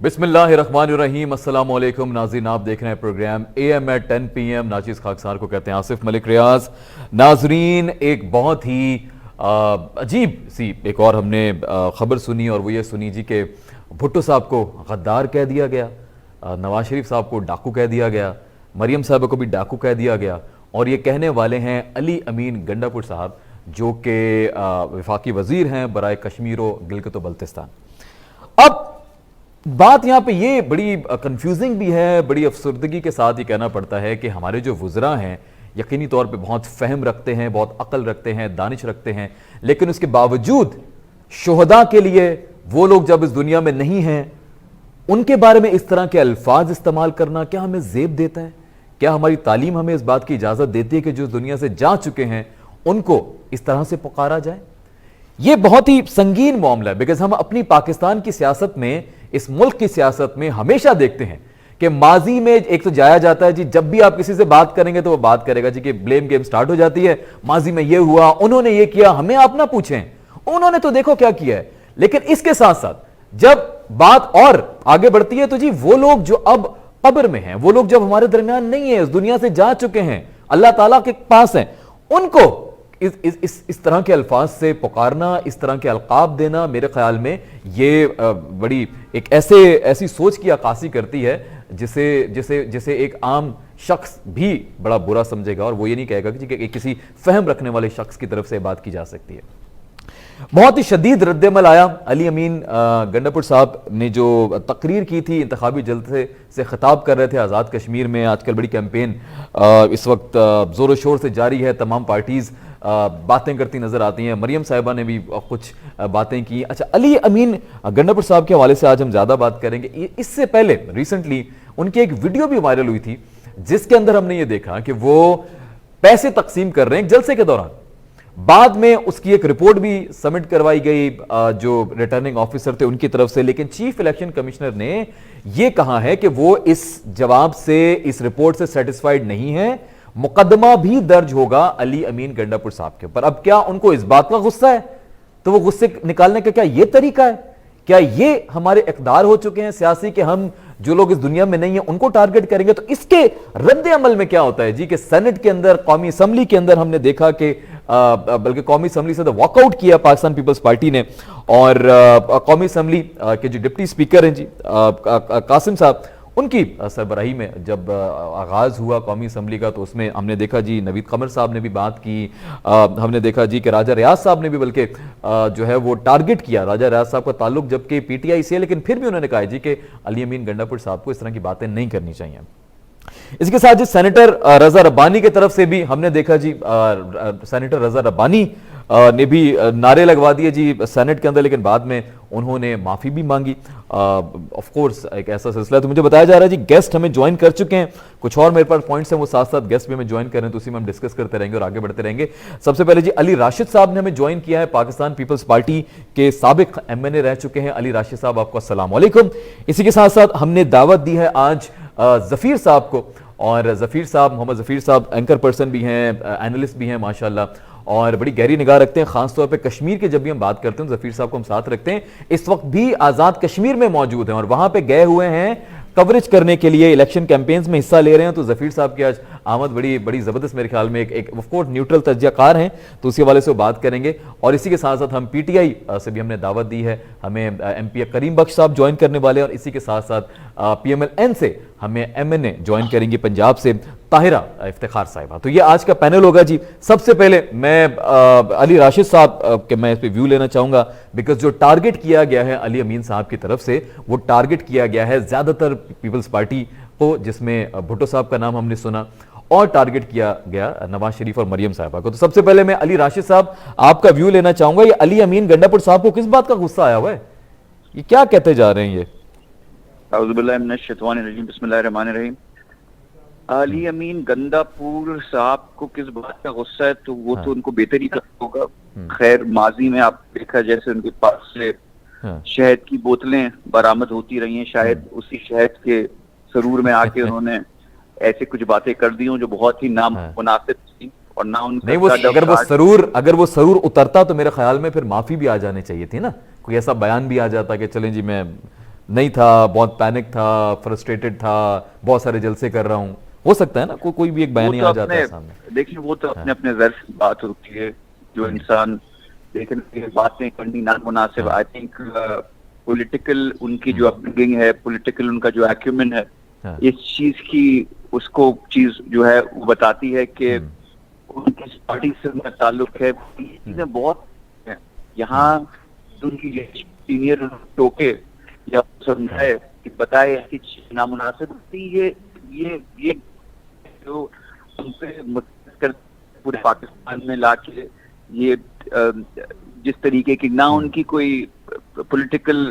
बिस्मिल्लाहिर्रहमानिर्रहीम। अस्सलाम वालेकुम नाज़रीन, आप देख रहे हैं प्रोग्राम AM at 10 PM। नाचिस खाकसार को कहते हैं आसिफ मलिक रियाज। नाजरीन, एक बहुत ही अजीब सी एक और हमने ख़बर सुनी और वो ये सुनी जी कि भुट्टो साहब को गद्दार कह दिया गया, नवाज शरीफ साहब को डाकू कह दिया गया, मरियम साहब को भी डाकू कह दिया गया। और ये कहने वाले हैं अली अमीन गंडापुर साहब, जो कि वफाकी वजीर हैं बराए कश्मीर व गिलगित बल्तिस्तान। अब बात यहाँ पे ये बड़ी कंफ्यूजिंग भी है, बड़ी अफसरदगी के साथ ये कहना पड़ता है कि हमारे जो वुज़रा हैं यकीनी तौर पे बहुत फ़हम रखते हैं, बहुत अक्ल रखते हैं, दानिश रखते हैं, लेकिन उसके बावजूद शुहदा के लिए वो लोग जब इस दुनिया में नहीं हैं, उनके बारे में इस तरह के अल्फाज इस्तेमाल करना क्या हमें ज़ेब देता है? क्या हमारी तालीम हमें इस बात की इजाज़त देती है कि जो इस दुनिया से जा चुके हैं उनको इस तरह से पुकारा जाए? ये बहुत ही संगीन मामला है, बिकॉज हम अपनी पाकिस्तान की सियासत में, इस मुल्क की सियासत में हमेशा देखते हैं कि माजी में एक तो जाया जाता है जी, जब भी आप किसी से बात करेंगे तो वो बात करेगा जी कि ब्लेम गेम स्टार्ट हो जाती है, माजी में ये हुआ, उन्होंने ये किया, हमें आप ना पूछें, उन्होंने तो देखो क्या किया है। लेकिन इसके साथ साथ जब बात और आगे बढ़ती है तो जी वो लोग जो अब कब्र में हैं, वो लोग जब हमारे दरमियान नहीं है, इस दुनिया से जा चुके हैं, अल्लाह ताला के पास हैं, उनको इस तरह के अल्फाज से पुकारना, इस तरह के अलकाब देना, मेरे ख्याल में ये बड़ी एक ऐसी सोच की अक्कासी करती है जिसे जिसे जिसे एक आम शख्स भी बड़ा बुरा समझेगा, और वो ये नहीं कहेगा कि किसी फहम रखने वाले शख्स की तरफ से बात की जा सकती है। बहुत ही शदीद रद्दमल आया। अली अमीन गंडापुर साहब ने जो तकरीर की थी, इंतखाबी जलसे से खिताब कर रहे थे आज़ाद कश्मीर में। आजकल बड़ी कैंपेन इस वक्त ज़ोर शोर से जारी है, तमाम पार्टीज़ बातें करती नजर आती हैं। मरियम साहिबा ने भी कुछ बातें की। अच्छा, अली अमीन गंडापुर साहब के हवाले से आज हम ज़्यादा बात करेंगे। इससे पहले रिसेंटली उनकी एक वीडियो भी वायरल हुई थी, जिसके अंदर हमने ये देखा कि वो पैसे तकसीम कर रहे हैं एक जलसे के दौरान। बाद में उसकी एक रिपोर्ट भी सबमिट करवाई गई जो रिटर्निंग ऑफिसर थे उनकी तरफ से, लेकिन चीफ इलेक्शन कमिश्नर ने यह कहा है कि वो इस जवाब से, इस रिपोर्ट से सेटिस्फाइड नहीं है, मुकदमा भी दर्ज होगा अली अमीन गंडापुर साहब के ऊपर। अब क्या उनको इस बात का गुस्सा है? तो वो गुस्से निकालने का क्या ये तरीका है? क्या ये हमारे इक़्तिदार हो चुके हैं सियासी कि हम जो लोग इस दुनिया में नहीं है उनको टारगेट करेंगे? तो इसके रद्द अमल में क्या होता है जी कि सेनेट के अंदर, कौमी असम्बली के अंदर हमने देखा कि बल्कि कौमी असम्बली से तो वॉकआउट किया पाकिस्तान पीपल्स पार्टी ने, और कौमी असम्बली के जो डिप्टी स्पीकर हैं जी कासिम साहब, उनकी सरबराही में जब आगाज़ हुआ कौमी असम्बली का, तो उसमें हमने देखा जी नवीद कमर साहब ने भी बात की, हमने देखा जी कि राजा रियाज साहब ने भी बल्कि जो है वो टारगेट किया राजा रियाज साहब का ताल्लुक जबकि PTI से है, लेकिन फिर भी उन्होंने कहा जी कि अली अमीन गंडापुर साहब को इस तरह की बातें नहीं करनी चाहिए। इसके साथ जी सेनेटर रजा रब्बानी की तरफ से भी हमने देखा जी सेनेटर रजा रब्बानी ने भी नारे लगवा दिए जी सेनेट के अंदर, लेकिन बाद में उन्होंने माफी भी मांगी। ऑफ कोर्स एक ऐसा सिलसिला है। तो मुझे बताया जा रहा है जी गेस्ट हमें ज्वाइन कर चुके हैं, कुछ और मेरे पास पॉइंट्स हैं, वो साथ साथ गेस्ट भी हमें ज्वाइन कर रहे हैं, तो उसी में हम डिस्कस करते रहेंगे और आगे बढ़ते रहेंगे। सबसे पहले जी अली राशिद साहब ने हमें ज्वाइन किया है, पाकिस्तान पीपल्स पार्टी के साबिक MNA रह चुके हैं। अली राशिद साहब, आपको अस्सलाम वालेकुम। इसी के साथ साथ हमने दावत दी है आज जफीर साहब को, और जफीर साहब, मोहम्मद जफीर साहब एंकर पर्सन भी हैं, एनालिस्ट भी हैं माशाल्लाह, और बड़ी गहरी निगाह रखते हैं खासतौर पे कश्मीर के। जब भी हम बात करते हैं जफीर साहब को हम साथ रखते हैं। इस वक्त भी आज़ाद कश्मीर में मौजूद हैं और वहां पे गए हुए हैं कवरेज करने के लिए, इलेक्शन कैंपेन्स में हिस्सा ले रहे हैं। तो जफीर साहब की आज आमद बड़ी ज़बरदस्त मेरे ख्याल में, एक ऑफ कोर्स न्यूट्रल तज्जियाकार हैं, तो उसी हवाले से बात करेंगे। और इसी के साथ साथ हम PTI से भी हमने दावत दी है, हमें MP करीम बख्श साहब ज्वाइन करने वाले, और इसी के साथ साथ PMLN से हमें MNA ज्वाइन करेंगी पंजाब से ताहिरा इफ्तिखार साहिबा। तो ये आज का पैनल होगा जी। सबसे पहले मैं अली राशिद साहब के मैं इस पर व्यू लेना चाहूंगा, बिकॉज जो टारगेट किया गया है अली अमीन साहब की तरफ से, वो टारगेट किया गया है ज्यादातर पीपल्स पार्टी को, जिसमें भुट्टो साहब का नाम हमने सुना, और टारगेट किया गया नवाज शरीफ और मरियम साहिबा को। तो सबसे पहले मैं अली राशिद साहब आपका व्यू लेना चाहूंगा, ये अली अमीन गंडापुर साहब को किस बात का गुस्सा आया हुआ है? ये क्या कहते जा रहे हैं? ये बिस्मिल्लाहिर्रहमानिर्रहीम। अली अमीन गंडापुर साहब को किस बात का गुस्सा है, तो वो तो उनको बेहतर ही होगा। खैर, माजी में आप देखा जैसे उनके पास से शहद की बोतलें बरामद होती रही हैं, शायद उसी शहद के सरूर में आके उन्होंने ऐसे कुछ बातें कर दी हो जो बहुत ही नामुनासिब थी, और ना उनका नहीं, अगर वो सरूर उतरता तो मेरे ख्याल में फिर माफी भी आ जानी चाहिए थी ना, कोई ऐसा बयान भी आ जाता कि चलें जी मैं नहीं था, बहुत पैनिक था, फ्रस्ट्रेटेड था, बहुत सारे जलसे कर रहा हूँ, हो सकता है ना कोई भी एक बयान आ जाता है सामने। देखिए वो तो अपने अपने ज़र्फ की बात होती है, जो इंसान देखने बातें करनी नामुनासिब। आई थिंक पॉलिटिकल उनकी जो अपब्रिंगिंग है, पॉलिटिकल उनका जो एक्यूमेन है, इस चीज की उसको चीज जो है वो बताती है कि उनकी पार्टी से उनका ताल्लुक है। चीजें बहुत है यहाँ, उनकी सीनियर टोके या समझाए कि बताए कि नामुनासिब थी, ये जो उन पे पूरे पाकिस्तान में लाके ये जिस तरीके की ना उनकी कोई पॉलिटिकल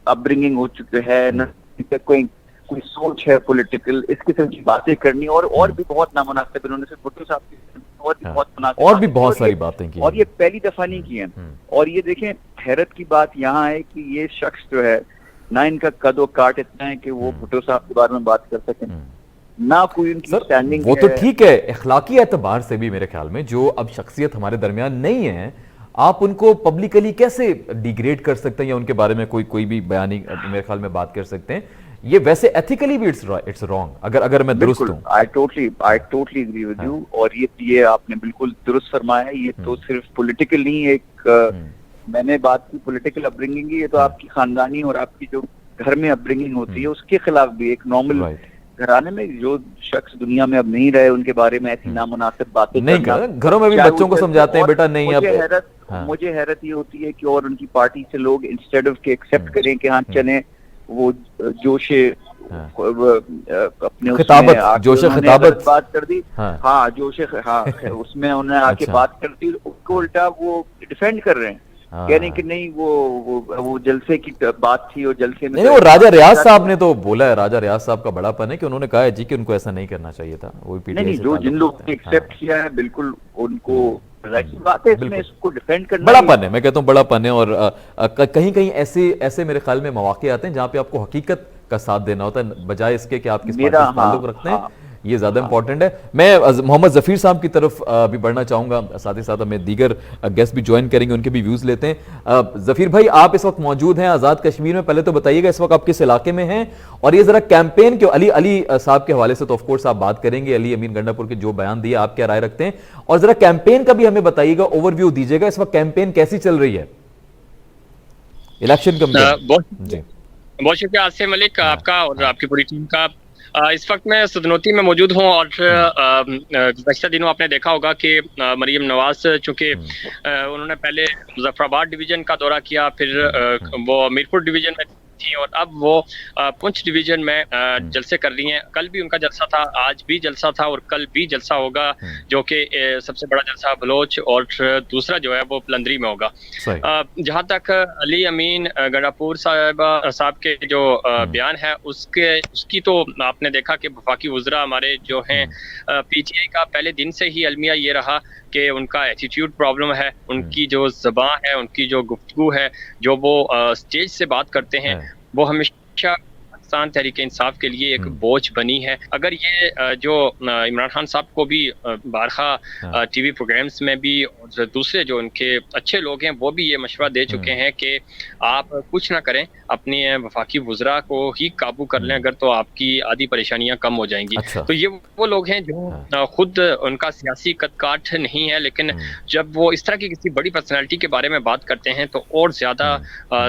अपब्रिंगिंग हो चुकी है, ना कोई सोच है पॉलिटिकल, इस किस्म की बातें करनी और भी बहुत नामुनासिब इन्होंने सिर्फ भुट्टो साहब की और भी बहुत सारी बातें की, और ये पहली दफा नहीं की है। और ये देखें, हैरत की बात यहाँ है कि ये शख्स जो है ना, इनका कद और काट इतना है कि वो भुट्टो साहब के बारे में बात कर सकें, ना कोई उनकी स्टैंडिंग। वो तो ठीक है, इखलाकी एतबार से भी मेरे ख्याल में जो अब शख्सियत हमारे दरमियान नहीं है, आप उनको पब्लिकली कैसे डिग्रेड कर सकते हैं या उनके बारे में कोई भी बयानी मेरे ख्याल में बात कर सकते हैं? ये वैसे एथिकली भी इट्स रॉन्ग, अगर मैं दुरुस्त हूं। I totally agree with you. और ये आपने बिल्कुल दुरुस्त फरमाया। ये तो सिर्फ पॉलिटिकल नहीं, एक मैंने बात की पॉलिटिकल अपब्रिंगिंग की, ये तो आपकी खानदानी और आपकी जो घर में अपब्रिंगिंग होती है उसके खिलाफ भी एक नॉर्मल घराने में जो शख्स दुनिया में अब नहीं रहे, उनके बारे में ऐसी नामुनासिब बातें नहीं करना। घरों में भी बच्चों को समझाते हैं बेटा नहीं। मुझे हैरत ये होती है कि और उनकी पार्टी से लोग इंस्टेड ऑफ के एक्सेप्ट करें कि हाँ चले, वो जोशे अपने जोशे खिताबत बात कर दी, हाँ जोशे उसमें उन्होंने आके बात कर दी, उसको उल्टा वो डिफेंड कर रहे हैं, कह रहे कि नहीं वो जलसे की बात थी और जलसे में नहीं, वो राजा रियाज साहब ने तो बोला है, राजा रियाज साहब का बड़ापन है कि उन्होंने कहा है जी कि उनको ऐसा नहीं करना चाहिए था। वो नहीं, जो जिन लोगों ने एक्सेप्ट किया है बिल्कुल उनको बात है, इसमें इसको डिफेंड करना बड़ापन है, मैं कहता हूँ बड़ापन है। और कहीं कहीं ऐसे मेरे ख्याल में मौके आते हैं जहाँ पे आपको हकीकत का साथ देना होता है, बजाय इसके कि आप किस पार्टी से ताल्लुक रखते हैं, ये ज्यादा इंपॉर्टेंट है। मैं मोहम्मद जफीर साहब की तरफ भी बढ़ना चाहूंगा, साथ ही साथ हमें दीगर गेस्ट भी ज्वाइन करेंगे, उनके भी व्यूज लेते हैं। जफीर भाई, आप इस वक्त मौजूद हैं आजाद कश्मीर में, पहले तो बताइएगा इस वक्त आप किस इलाके में हैं, और ये जरा कैंपेन के अली साहब के हवाले से तो ऑफकोर्स आप बात करेंगे, अली अमीन गंडापुर के जो बयान दिए, आप क्या राय रखते हैं, और जरा कैंपेन का भी हमें बताइएगा, ओवरव्यू दीजिएगा, इस वक्त कैंपेन कैसी चल रही है इलेक्शन कमीशन? जी बहुत शुक्रिया आसिफ मलिक आपका और आपकी पूरी टीम का। इस वक्त मैं सदनोती में मौजूद हूँ और गुज़श्ता दिनों आपने देखा होगा कि मरीम नवाज चूँकि उन्होंने पहले मुजफ्फराबाद डिवीज़न का दौरा किया, फिर वो मीरपुर डिवीज़न में थी और अब वो पुंछ डिवीजन में जलसे कर रही हैं। कल भी उनका जलसा था, आज भी जलसा था और कल भी जलसा होगा, जो कि सबसे बड़ा जलसा बलोच और दूसरा जो है वो पलंदरी में होगा। जहाँ तक अली अमीन गंडापुर साहब के जो बयान है उसकी तो आपने देखा कि वफाकी वज़रा हमारे जो हैं पीटीआई का पहले दिन से ही अलमिया ये रहा कि उनका एटीट्यूड प्रॉब्लम है, उनकी जो ज़बान है, उनकी जो गुफ्तगू है, जो वो स्टेज से बात करते हैं, वो हमेशा पाकिस्तान तहरीक इंसाफ के लिए एक बोझ बनी है। अगर ये जो इमरान खान साहब को भी बारहा टीवी प्रोग्राम्स में भी और दूसरे जो उनके अच्छे लोग हैं वो भी ये मशवरा दे चुके हैं कि आप कुछ ना करें, अपने वफाकी वज़रा को ही काबू कर लें, अगर तो आपकी आधी परेशानियां कम हो जाएंगी। तो ये वो लोग हैं जो खुद उनका सियासी कदकाठ नहीं है, लेकिन जब वो इस तरह की किसी बड़ी पर्सनैलिटी के बारे में बात करते हैं तो और ज्यादा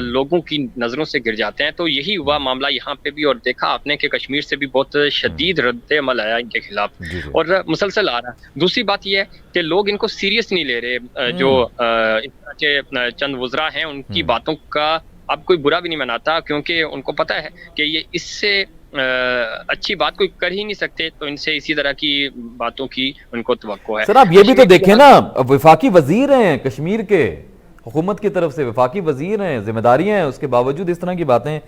लोगों की नजरों से गिर जाते हैं। तो यही हुआ मामला यहाँ पे भी, और देखा आपने कि कश्मीर से भी बहुत शदीद रद्द अमल आया इनके खिलाफ और मुसलसल आ रहा है। दूसरी बात यह है कि लोग इनको सीरियस नहीं ले रहे, जो इस तरह के चंद वज़रा हैं उनकी बातों का अब कोई बुरा भी नहीं मनाता, क्योंकि उनको पता है कि ये इससे अच्छी बात कोई कर ही नहीं सकते, तो इनसे इसी तरह की बातों की उनको तवक्को है। सर आप ये भी तो देखें ना, वफाकी वजीर हैं कश्मीर के, हुकूमत की तरफ से वफाकी वजीर हैं, जिम्मेदारियां हैं, उसके बावजूद इस तरह की बातें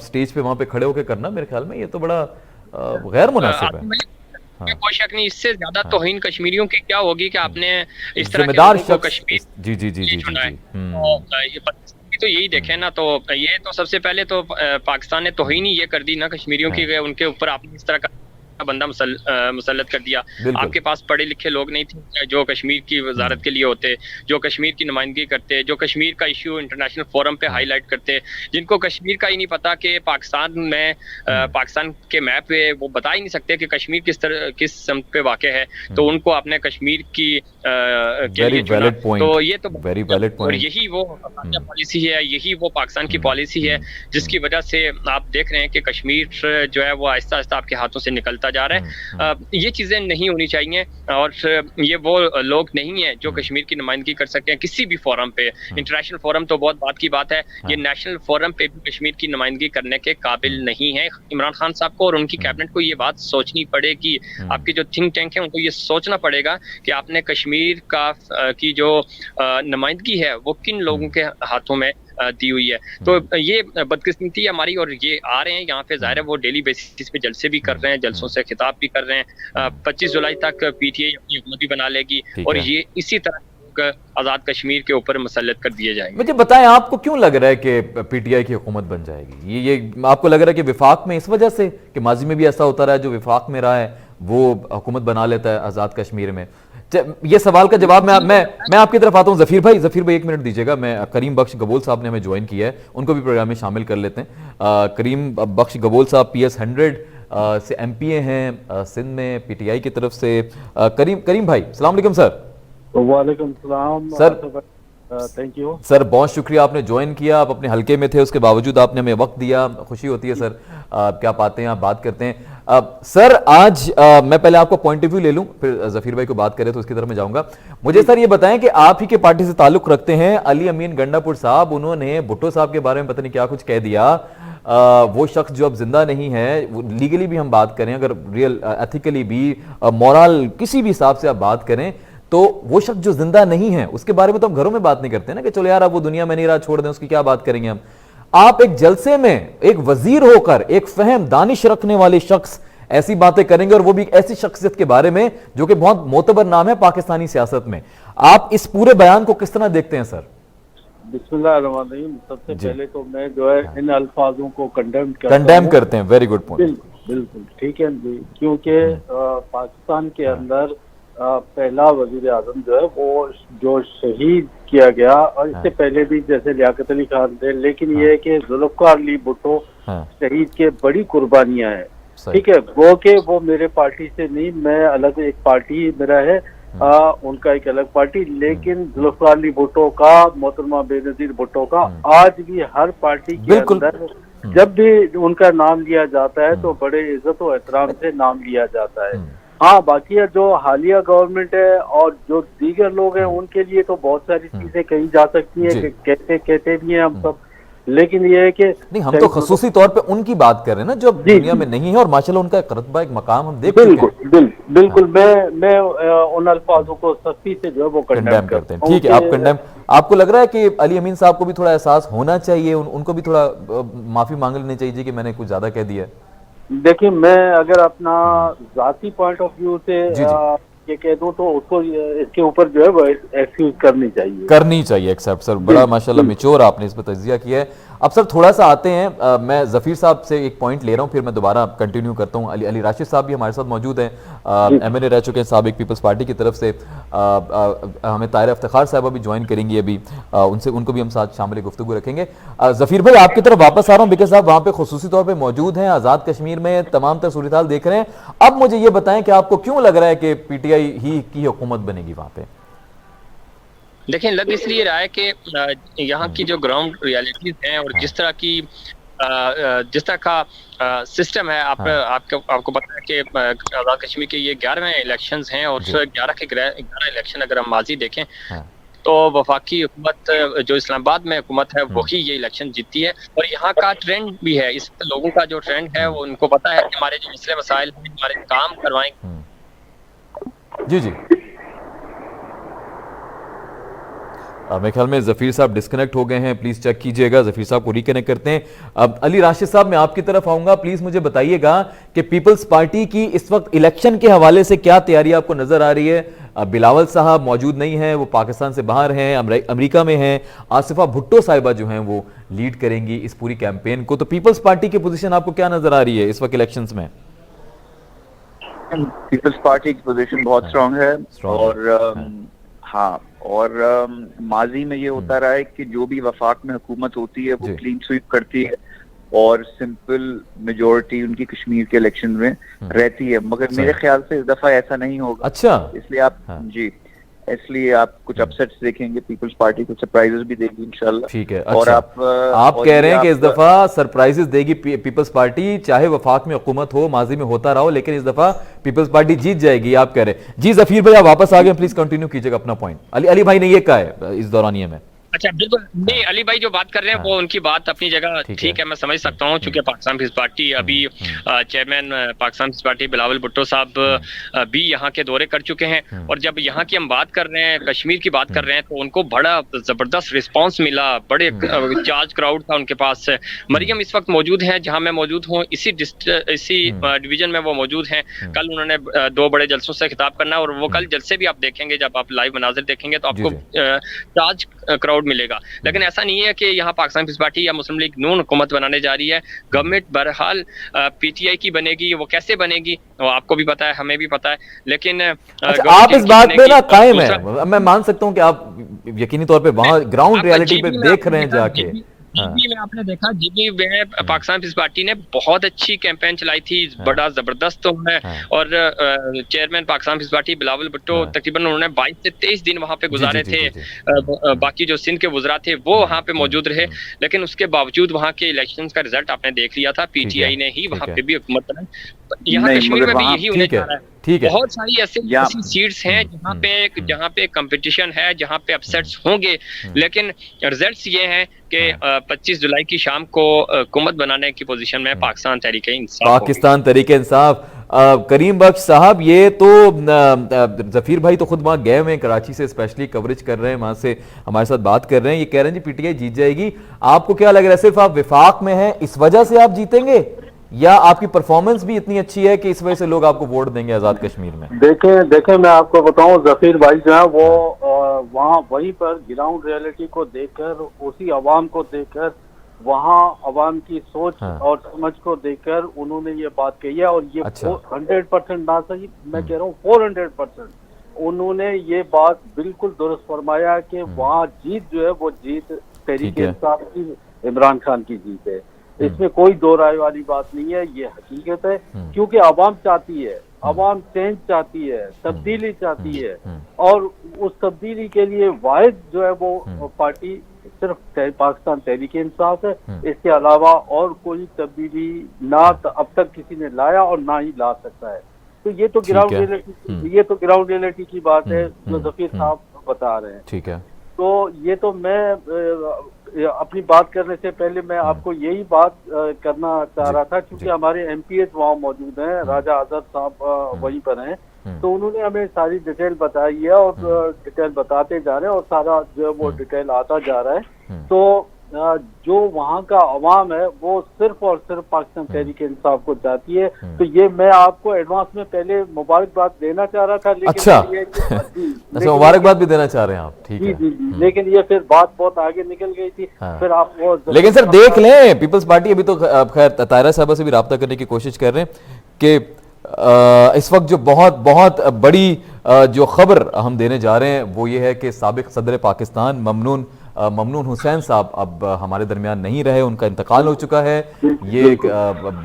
स्टेज पे वहां पे खड़े होकर करना, मेरे ख्याल में ये तो बड़ा गैर मुनासिब है। कोई शक नहीं, इससे ज्यादा तौहीन कश्मीरियों की क्या होगी कि आपने इस तरह जिम्मेदार के कश्मीर तो यही देखें ना, तो ये तो सबसे पहले तो पाकिस्तान ने तौहीन ही ये कर दी ना कश्मीरियों की, उनके ऊपर आपने इस तरह का बंदा मुसल्लत कर दिया। बिल्कुल। आपके पास पढ़े लिखे लोग नहीं थे जो कश्मीर की वजारत के लिए होते, जो कश्मीर की नुमाइंदगी करते, जो कश्मीर का इश्यू इंटरनेशनल फोरम पे हाईलाइट करते, जिनको कश्मीर का ही नहीं पता कि पाकिस्तान में पाकिस्तान के मैप पे वो बता ही नहीं सकते कि कश्मीर किस सम पे वाक़ है, तो उनको आपने कश्मीर की के लिए चुना। तो ये तो वेरी वैलिड और पॉइंट। यही वो पॉलिसी है, यही वो पाकिस्तान की पॉलिसी है जिसकी वजह से आप देख रहे हैं कि कश्मीर जो है वो आहिस्ता आहिस्ता आपके हाथों से निकलता जा रहा है। ये चीज़ें नहीं होनी चाहिए और ये वो लोग नहीं है जो कश्मीर की नुमाइंदगी कर सकते हैं किसी भी फोरम पे। इंटरनेशनल फोरम तो बहुत बात की बात है, ये नेशनल फोरम पे भी कश्मीर की नुमाइंदगी करने के काबिल नहीं है। इमरान खान साहब को और उनकी कैबिनेट को ये बात सोचनी पड़ेगी, आपके जो थिंक टैंक है उनको ये सोचना पड़ेगा कि आपने कश्मीर की जो नुमाइंदगी है वो किन लोगों के हाथों में दी हुई है। तो ये बदकिस्मती है हमारी, और ये आ रहे हैं यहाँ पे, जाहिर है वो डेली बेसिस पे जलसे भी कर रहे हैं, जलसों से खिताब भी कर रहे हैं। 25 जुलाई तक पीटीआई अपनी हुकूमत भी बना लेगी और ये इसी तरह आजाद कश्मीर के ऊपर मुसल्लत कर दिए जाएंगे। मुझे बताएं आपको क्यों लग रहा है कि पीटीआई की हुकूमत बन जाएगी? ये आपको लग रहा है कि विफाक में इस वजह से, कि माजी में भी ऐसा होता रहा है, जो विफाक में रहा है वो हुकूमत बना लेता है आजाद कश्मीर में? ये सवाल का जवाब मैं आपकी तरफ आता हूं। जफीर भाई 1 मिनट दीजिएगा। मैं करीम बख्श गबोल साहब ने हमें ज्वाइन किया है, उनको भी प्रोग्राम में शामिल कर लेते हैं। करीम बख्श गबोल साहब PS 100 से MPA हैं सिंध में पीटीआई की तरफ से। करीम भाई अस्सलाम वालेकुम सर। वालेकुम सलाम सर। थैंक यू सर, बहुत शुक्रिया आपने ज्वाइन किया। आप अपने हल्के में थे, उसके बावजूद आपने हमें वक्त दिया, खुशी होती है सर। क्या पाते हैं आप, बात करते हैं। सर आज मैं पहले आपको पॉइंट ऑफ व्यू ले लूं, फिर जफीर भाई को बात करें तो उसकी तरफ मैं जाऊंगा। मुझे सर ये बताएं कि आप ही के पार्टी से ताल्लुक रखते हैं अली अमीन गंडापुर साहब, उन्होंने भुट्टो साहब के बारे में पता नहीं क्या कुछ कह दिया। वो शख्स जो अब जिंदा नहीं है, वो लीगली भी हम बात करें, अगर रियल एथिकली भी, मॉरल किसी भी हिसाब से आप बात करें, तो वो शख्स जो जिंदा नहीं है उसके बारे में तो हम घरों में बात नहीं करते ना, कि चलो यार अब वो दुनिया में नहीं रहा, छोड़ दें, उसकी क्या बात करेंगे हम। आप एक जलसे में एक वजीर होकर, एक फहम दानिश रखने वाले शख्स ऐसी बातें करेंगे, और वो भी ऐसी शख्सियत के बारे में जो कि बहुत मोतबर नाम है पाकिस्तानी सियासत में। आप इस पूरे बयान को किस तरह देखते हैं सर? बिस्मिल्लाहिर्रहमानिर्रहीम। सबसे पहले तो मैं जो है इन अल्फाजों को कंडेम करते हैं। Very good point. बिल्कुल ठीक है जी, क्योंकि पाकिस्तान के अंदर पहला वजीर आजम जो है वो जो शहीद किया गया, और इससे पहले भी जैसे लियाकत अली खान थे, लेकिन ये है कि जुल्फ़िकार अली भुट्टो शहीद के बड़ी कुर्बानियां हैं। ठीक है, वो मेरे पार्टी से नहीं, मैं अलग एक पार्टी मेरा है, उनका एक अलग पार्टी, लेकिन जुल्फ़िकार अली भुट्टो का, मोहतरमा बेनज़ीर भुट्टो का आज भी हर पार्टी के अंदर जब भी उनका नाम लिया जाता है तो बड़े इज्जत और एहतराम से नाम लिया जाता है। हाँ, बाकी जो हालिया गवर्नमेंट है और जो दीगर लोग हैं उनके लिए तो बहुत सारी चीजें कही जा सकती हैं, कहते भी हैं हम सब, लेकिन ये है कि नहीं, हम तो खसूसी तौर पे उनकी बात कर रहे हैं ना जो दुनिया में नहीं है, और माशाल्लाह उनका एक रतबा, एक मकाम हम देख चुके हैं। बिल्कुल मैं उन अल्फाजों को सख्ती से जो है वो कंडेम करते हैं। ठीक है, आप कंडेम, आपको लग रहा है कि अली अमीन साहब को भी थोड़ा एहसास होना चाहिए, उनको भी थोड़ा माफी मांग लेनी चाहिए कि मैंने कुछ ज्यादा कह दिया? देखिए, मैं अगर अपना जाती पॉइंट ऑफ व्यू से ये कह दूं तो उसको इसके ऊपर जो है वो एक्सक्यूज करनी चाहिए एक्सेप्ट। सर बड़ा माशाल्लाह मैच्योर आपने इस पर तजिया किया है। अब सर थोड़ा सा आते हैं, मैं जफीर साहब से एक पॉइंट ले रहा हूं, फिर मैं दोबारा कंटिन्यू करता हूं। अली राशिद साहब भी हमारे साथ मौजूद हैं, MNA रह चुके हैं साबिक पीपल्स पार्टी की तरफ से। हमें ताहिरा इफ्तिखार साहबा भी ज्वाइन करेंगी अभी, उनको भी हम साथ शामिल गुफ्तगू रखेंगे। जफीर भाई आपकी तरफ वापस आ रहा हूं, बिकॉज साहब वहां पे खुसूसी तौर पर मौजूद हैं, आजाद कश्मीर में तमाम तर सूरत हाल देख रहे हैं। अब मुझे ये बताएं कि आपको क्यों लग रहा है कि PTI ही की हुकूमत बनेगी वहां पे? देखें, लग इसलिए रहा है कि यहाँ की जो ग्राउंड रियलिटीज हैं और जिस तरह का सिस्टम है, आपको पता है कि आज़ाद कश्मीर के ये 11वें इलेक्शंस हैं, और 11 के 11 इलेक्शन अगर हम माजी देखें तो वफाकी हुकूमत जो इस्लामाबाद में हुकूमत है वही ये इलेक्शन जीतती है। और यहाँ का ट्रेंड भी है, इस लोगों का जो ट्रेंड है वो उनको पता है कि हमारे जो मसले मसाइल हैं, हमारे काम करवाएंगे। जी मेरे ख्याल में जफीर साहब डिस्कनेक्ट हो गए हैं, प्लीज चेक कीजिएगा, जफीर साहब को रिकनेक्ट करते हैं। अब अली राशिद साहब मैं आपकी तरफ आऊंगा, प्लीज मुझे बताइएगा कि पीपल्स पार्टी की इस वक्त इलेक्शन के हवाले से क्या तैयारी आपको नजर आ रही है? बिलावल साहब मौजूद नहीं है, वो पाकिस्तान से बाहर हैं, अमेरिका में हैं। आसिफा भुट्टो साहिबा जो हैं वो लीड करेंगी इस पूरी कैंपेन को, तो पीपल्स पार्टी की पोजीशन आपको क्या नजर आ रही है इस वक्त इलेक्शंस में? पीपल्स पार्टी की पोजीशन बहुत स्ट्रांग है strong और है। हाँ और माजी में ये होता रहा है कि जो भी वफाक में हुकूमत होती है वो जी। क्लीन स्वीप करती है और सिंपल मेजोरिटी उनकी कश्मीर के इलेक्शन में रहती है, मगर सही। मेरे ख्याल से इस दफा ऐसा नहीं होगा। अच्छा। इसलिए आप हाँ। जी, इसलिए आप कुछ अपसेट्स देखेंगे, पीपल्स पार्टी कुछ सरप्राइजेस भी देगी इंशाल्लाह। ठीक है। और अच्छा, आप और कह ये रहे हैं कि इस आप- दफा सरप्राइजेस देगी पीपल्स पार्टी, चाहे वफाक में हुकूमत हो, माजी में होता रहा हो, लेकिन इस दफा पीपल्स पार्टी जीत जाएगी, आप कह रहे हैं। जी जफीर भाई, आप वापस आ गए, प्लीज कंटिन्यू कीजिएगा अपना पॉइंट। अली भाई ने ये कहा है इस दौरानिये में। अच्छा बिल्कुल नहीं, अली भाई जो बात कर रहे हैं हाँ। वो उनकी बात अपनी जगह ठीक ठीक है। है, मैं समझ सकता हूँ, क्योंकि पाकिस्तान पीपल्स पार्टी अभी चेयरमैन पाकिस्तान पीपल्स पार्टी बिलावल भुट्टो साहब भी यहाँ के दौरे कर चुके हैं, और जब यहाँ की हम बात कर रहे हैं, कश्मीर की बात कर रहे हैं, तो उनको बड़ा जबरदस्त रिस्पांस मिला, बड़े चार्ज क्राउड था उनके पास। मरियम इस वक्त मौजूद हैं जहाँ मैं मौजूद हूँ, इसी डिवीजन में वो मौजूद हैं। कल उन्होंने 2 बड़े जलसों से खिताब करना है, और वो कल जलसे भी आप देखेंगे, जब आप लाइव मनाजिर देखेंगे तो आपको चार्ज क्राउड मिलेगा। लेकिन ऐसा नहीं है कि यहाँ पाकिस्तान पीपल्स पार्टी या मुस्लिम लीग नून हुकूमत बनाने जा रही है। गवर्नमेंट बहरहाल पीटीआई की बनेगी, वो कैसे बनेगी वो आपको भी पता है, हमें भी पता है, लेकिन अच्छा, आप इस बात पे ना कायम है, मैं मान सकता हूँ कि आप यकीनी तौर पे वहां ग्राउंड रियलिटी पे देख रहे हैं जाके। जीबी में आपने देखा, जीबी में पाकिस्तान पीपल्स पार्टी ने बहुत अच्छी कैंपेन चलाई थी, बड़ा जबरदस्त उन्होंने, और चेयरमैन पाकिस्तान पीपल्स पार्टी बिलावल भुट्टो तकरीबन उन्होंने 22 से 23 दिन वहां पे गुजारे थे। बाकी जो सिंध के वज़रा थे वो वहां पे मौजूद रहे, लेकिन उसके बावजूद वहां के इलेक्शंस का रिजल्ट आपने देख लिया था, पीटीआई ने ही वहां पे भी हुकूमत बनाई। यहाँ कश्मीर में भी यही होने जा रहा है। ठीक है, बहुत सारी ऐसी सीट्स हैं जहाँ पे कंपटीशन है, जहाँ पे अपसेट्स होंगे, लेकिन रिजल्ट्स ये हैं कि 25 जुलाई की शाम को हुकूमत बनाने की पोजीशन में पाकिस्तान तहरीके इंसाफ। करीम बख्श साहब, ये तो जफीर भाई तो खुद वहाँ गए हुए हैं, कराची से स्पेशली कवरेज कर रहे हैं, वहाँ से हमारे साथ बात कर रहे हैं, ये कह रहे हैं जी पीटीआई जीत जाएगी। आपको क्या लग रहा है, सिर्फ आप विफाक में हैं इस वजह से आप जीतेंगे, या आपकी परफॉर्मेंस भी इतनी अच्छी है कि इस वजह से लोग आपको वोट देंगे आजाद कश्मीर में? देखें मैं आपको बताऊं, जफीर भाई जो है वो वहाँ वहीं पर ग्राउंड रियलिटी को देखकर, उसी आवाम को देखकर, वहाँ आवाम की सोच और समझ को देखकर उन्होंने ये बात कही है, और ये 100% ना सही, मैं कह रहा हूँ 400% उन्होंने ये बात बिल्कुल दुरुस्त फरमाया कि वहाँ जीत जो है वो जीत तहरीके इंसाफ की, इमरान खान की जीत है। इसमें कोई दो राय वाली बात नहीं है, ये हकीकत है, क्योंकि आवाम चाहती है, आवाम चेंज चाहती है, तब्दीली चाहती है, और उस तब्दीली के लिए वाहिद जो है वो पार्टी सिर्फ पाकिस्तान तहरीके इंसाफ है। इसके अलावा और कोई तब्दीली ना अब तक किसी ने लाया और ना ही ला सकता है। तो ये तो ग्राउंड रियलिटी की बात है जो जफीर साहब बता रहे हैं। ठीक है, तो ये तो मैं अपनी बात करने से पहले मैं आपको यही बात करना चाह रहा था, क्योंकि हमारे एमपीएस वहाँ मौजूद हैं, राजा आजाद साहब वहीं पर हैं, तो उन्होंने हमें सारी डिटेल बताई है और डिटेल बताते जा रहे हैं, और सारा जो है वो डिटेल आता जा रहा है। तो जो वहाँ का अवाम है वो सिर्फ और सिर्फ पाकिस्तान तहरीक इंसाफ को चाहती है। तो ये मैं आपको एडवांस में पहले मुबारकबाद देना चाह रहा था, लेकिन अच्छा मुबारकबाद भी देना चाह रहे हैं आप? ठीक है, लेकिन ये फिर बात बहुत आगे निकल गई थी। फिर आप वो, लेकिन सर देख लें, पीपल्स पार्टी अभी तो खैर तायरा साहबा से भी रब्ता करने की कोशिश कर रहे हैं कि इस वक्त जो बहुत बहुत बड़ी जो खबर हम देने जा रहे हैं वो ये है कि साबिक सदर पाकिस्तान ममनून हुसैन साहब अब हमारे दरमियान नहीं रहे, उनका इंतकाल हो चुका है। ये एक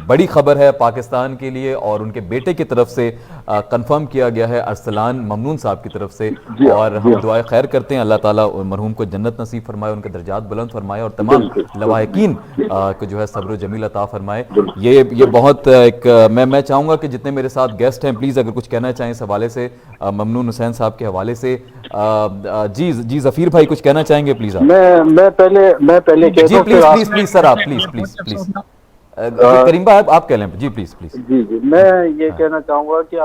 बड़ी खबर है पाकिस्तान के लिए, और उनके बेटे की तरफ से कंफर्म किया गया है अरसलान ममनून साहब की तरफ से, और हम दुआएं खैर करते हैं अल्लाह ताला मरहूम को जन्नत नसीब फरमाए, उनके दर्जात बुलंद फरमाए, और तमाम लवाहिकीन को जो है सब्र जमील अता फरमाए। ये बहुत एक मैं चाहूँगा कि जितने मेरे साथ गेस्ट हैं प्लीज़ अगर कुछ कहना चाहें इस हवाले से, ममनून हुसैन साहब के हवाले से। जी जफीर भाई कुछ कहना चाहेंगे प्लीज? मैं पहले जी प्लीज सर, आप प्लीज करीम भाई आप कह लें। जी प्लीज। जी मैं ये कहना चाहूंगा कि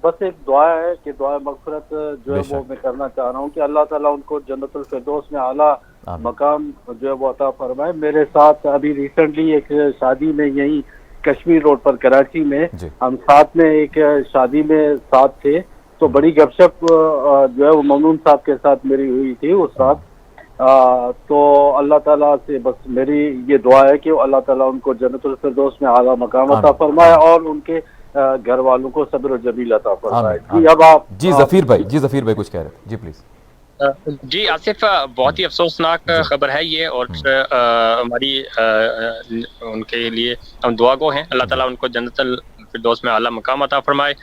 बस एक दुआ है कि दुआ मगफिरत जो है वो मैं करना चाह रहा हूँ कि अल्लाह ताला उनको जन्नतुल फिरदौस में आला मकाम जो है वो अता फरमाए। मेरे साथ अभी रिसेंटली एक शादी में यही कश्मीर रोड पर कराची में हम साथ में एक शादी में साथ थे, तो बड़ी गपशप जो है वो ममनून साहब के साथ मेरी हुई थी उस रात। तो अल्लाह ताला से बस मेरी ये दुआ है कि अल्लाह ताला उनको जन्नतुल फिरदौस में आला मकाम अता फरमाए और उनके घर वालों को सब्र और जमील अता फरमाए। आमीन, जी अब आप जी जफीर भाई कुछ कह रहे थे, जी प्लीज। जी आसिफ, बहुत ही अफसोसनाक खबर है ये, और हमारी उनके लिए हम दुआ गो हैं, अल्लाह ताला उनको जन्नतुल फिरदौस में आला मकाम अता फरमाए।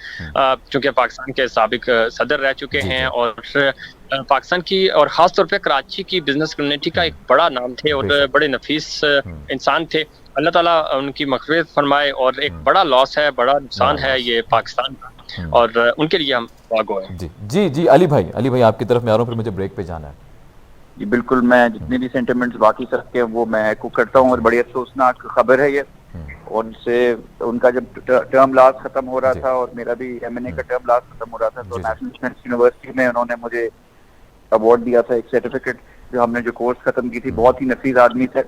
चूंकि पाकिस्तान के साबिक सदर रह चुके हैं और पाकिस्तान की और ख़ास तौर पे कराची की बिजनेस कम्युनिटी का एक बड़ा नाम थे और बड़े नफीस इंसान थे। अल्लाह ताला उनकी मग़फ़िरत फरमाए, और एक बड़ा लॉस है, बड़ा नुकसान है ये पाकिस्तान का, और उनके लिए हम दुआ गो हैं। जी जी जी, अली भाई आपकी तरफ में आ रहा हूँ, फिर मुझे ब्रेक पे जाना है। जी बिल्कुल, मैं जितने भी सेंटिमेंट्स बाकी सबके हैं वो मैं एको करता हूँ, और बड़ी अफसोसनाक खबर है ये। और उनसे उनका जब टर्म लास्ट खत्म हो रहा था और मेरा भी एमएनए का टर्म लास्ट खत्म हो रहा था, तो नेशनल डिफेंस यूनिवर्सिटी में उन्होंने मुझे अवार्ड दिया था, एक सर्टिफिकेट, जो हमने जो कोर्स खत्म की थी। बहुत ही नफीस आदमी थे,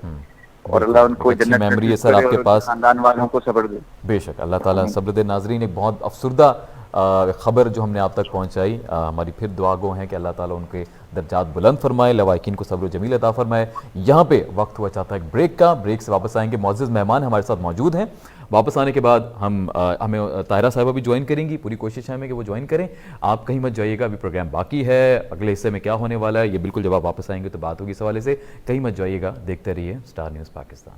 और अल्लाह उनको जन्नत मेमोरी है सर आपके पास, खानदान वालों को सब्र दे। बेशक अल्लाह ताला सब्र दे। नाजरीन, एक बहुत अफसरदा खबर जो हमने आप तक पहुंचाई, हमारी फिर दुआ गो हैं कि अल्लाह ताला उनके दर्जात बुलंद फरमाए, लवाकिन को सब्र जमील अता फरमाए। यहाँ पे वक्त हुआ चाहता है एक ब्रेक का, ब्रेक से वापस आएंगे, मुअज़्ज़िज़ मेहमान हमारे साथ मौजूद हैं। वापस आने के बाद हमें ताहिरा साहिबा भी ज्वाइन करेंगी, पूरी कोशिश है हमें कि वो ज्वाइन करें। आप कहीं मत जाइएगा, अभी प्रोग्राम बाकी है, अगले हिस्से में क्या होने वाला है ये बिल्कुल जब आप वापस आएंगे तो बात होगी इस हवाले से। कहीं मत जाइएगा, देखते रहिए स्टार न्यूज़ पाकिस्तान।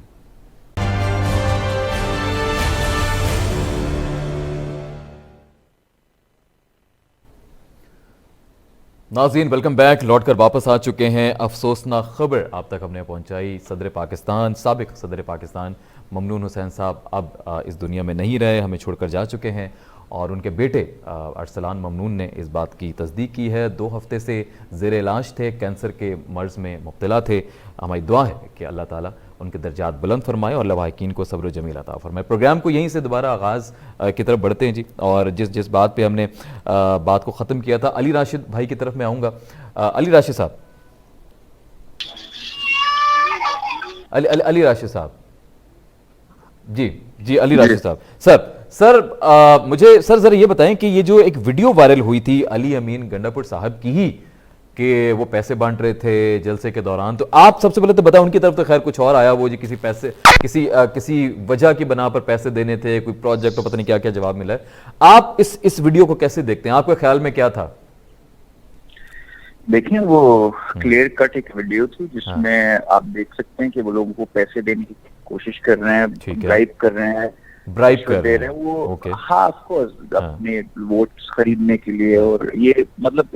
नाज़रीन वेलकम बैक, लौट कर वापस आ चुके हैं। अफसोसनाक खबर आप तक हमने पहुंचाई। सदर पाकिस्तान, साबिक सदर पाकिस्तान ममनून हुसैन साहब अब इस दुनिया में नहीं रहे, हमें छोड़कर जा चुके हैं, और उनके बेटे अरसलान ममनून ने इस बात की तस्दीक की है। 2 हफ्ते से ज़ेर इलाज थे, कैंसर के मर्ज़ में मुब्तला थे। हमारी दुआ है कि अल्लाह ताला उनके दर्जात बुलंद फरमाए और लवाहिकीन को सब्र जमील अता फरमाए। प्रोग्राम को यहीं से दोबारा आगाज़ की तरफ बढ़ते हैं जी, और जिस बात पे हमने बात को ख़त्म किया था, अली राशिद भाई की तरफ मैं आऊँगा। अली राशिद साहब, अली राशिद साहब, जी अली राशिद साहब, सर मुझे सर ज़रा ये बताएं कि ये जो एक वीडियो वायरल हुई थी अली अमीन गंडापुर साहब की ही, कि वो पैसे बांट रहे थे जलसे के दौरान, तो आप सबसे पहले तो बताएं, उनकी तरफ तो खैर कुछ और आया, वो जी किसी पैसे किसी वजह की बना पर पैसे देने थे, कोई प्रोजेक्ट, तो पता नहीं क्या क्या जवाब मिला है। आप इस वीडियो को कैसे देखते हैं, आपके ख्याल में क्या था? देखिए, वो क्लियर कट एक वीडियो थी जिसमें आप देख सकते हैं कि वो लोगों को पैसे देने की कोशिश कर रहे हैं, ब्राइब कर रहे हैं, ब्राइब कर दे रहे हैं वो, हाँ ऑफ कोर्स अपने वोट्स खरीदने के लिए। और ये मतलब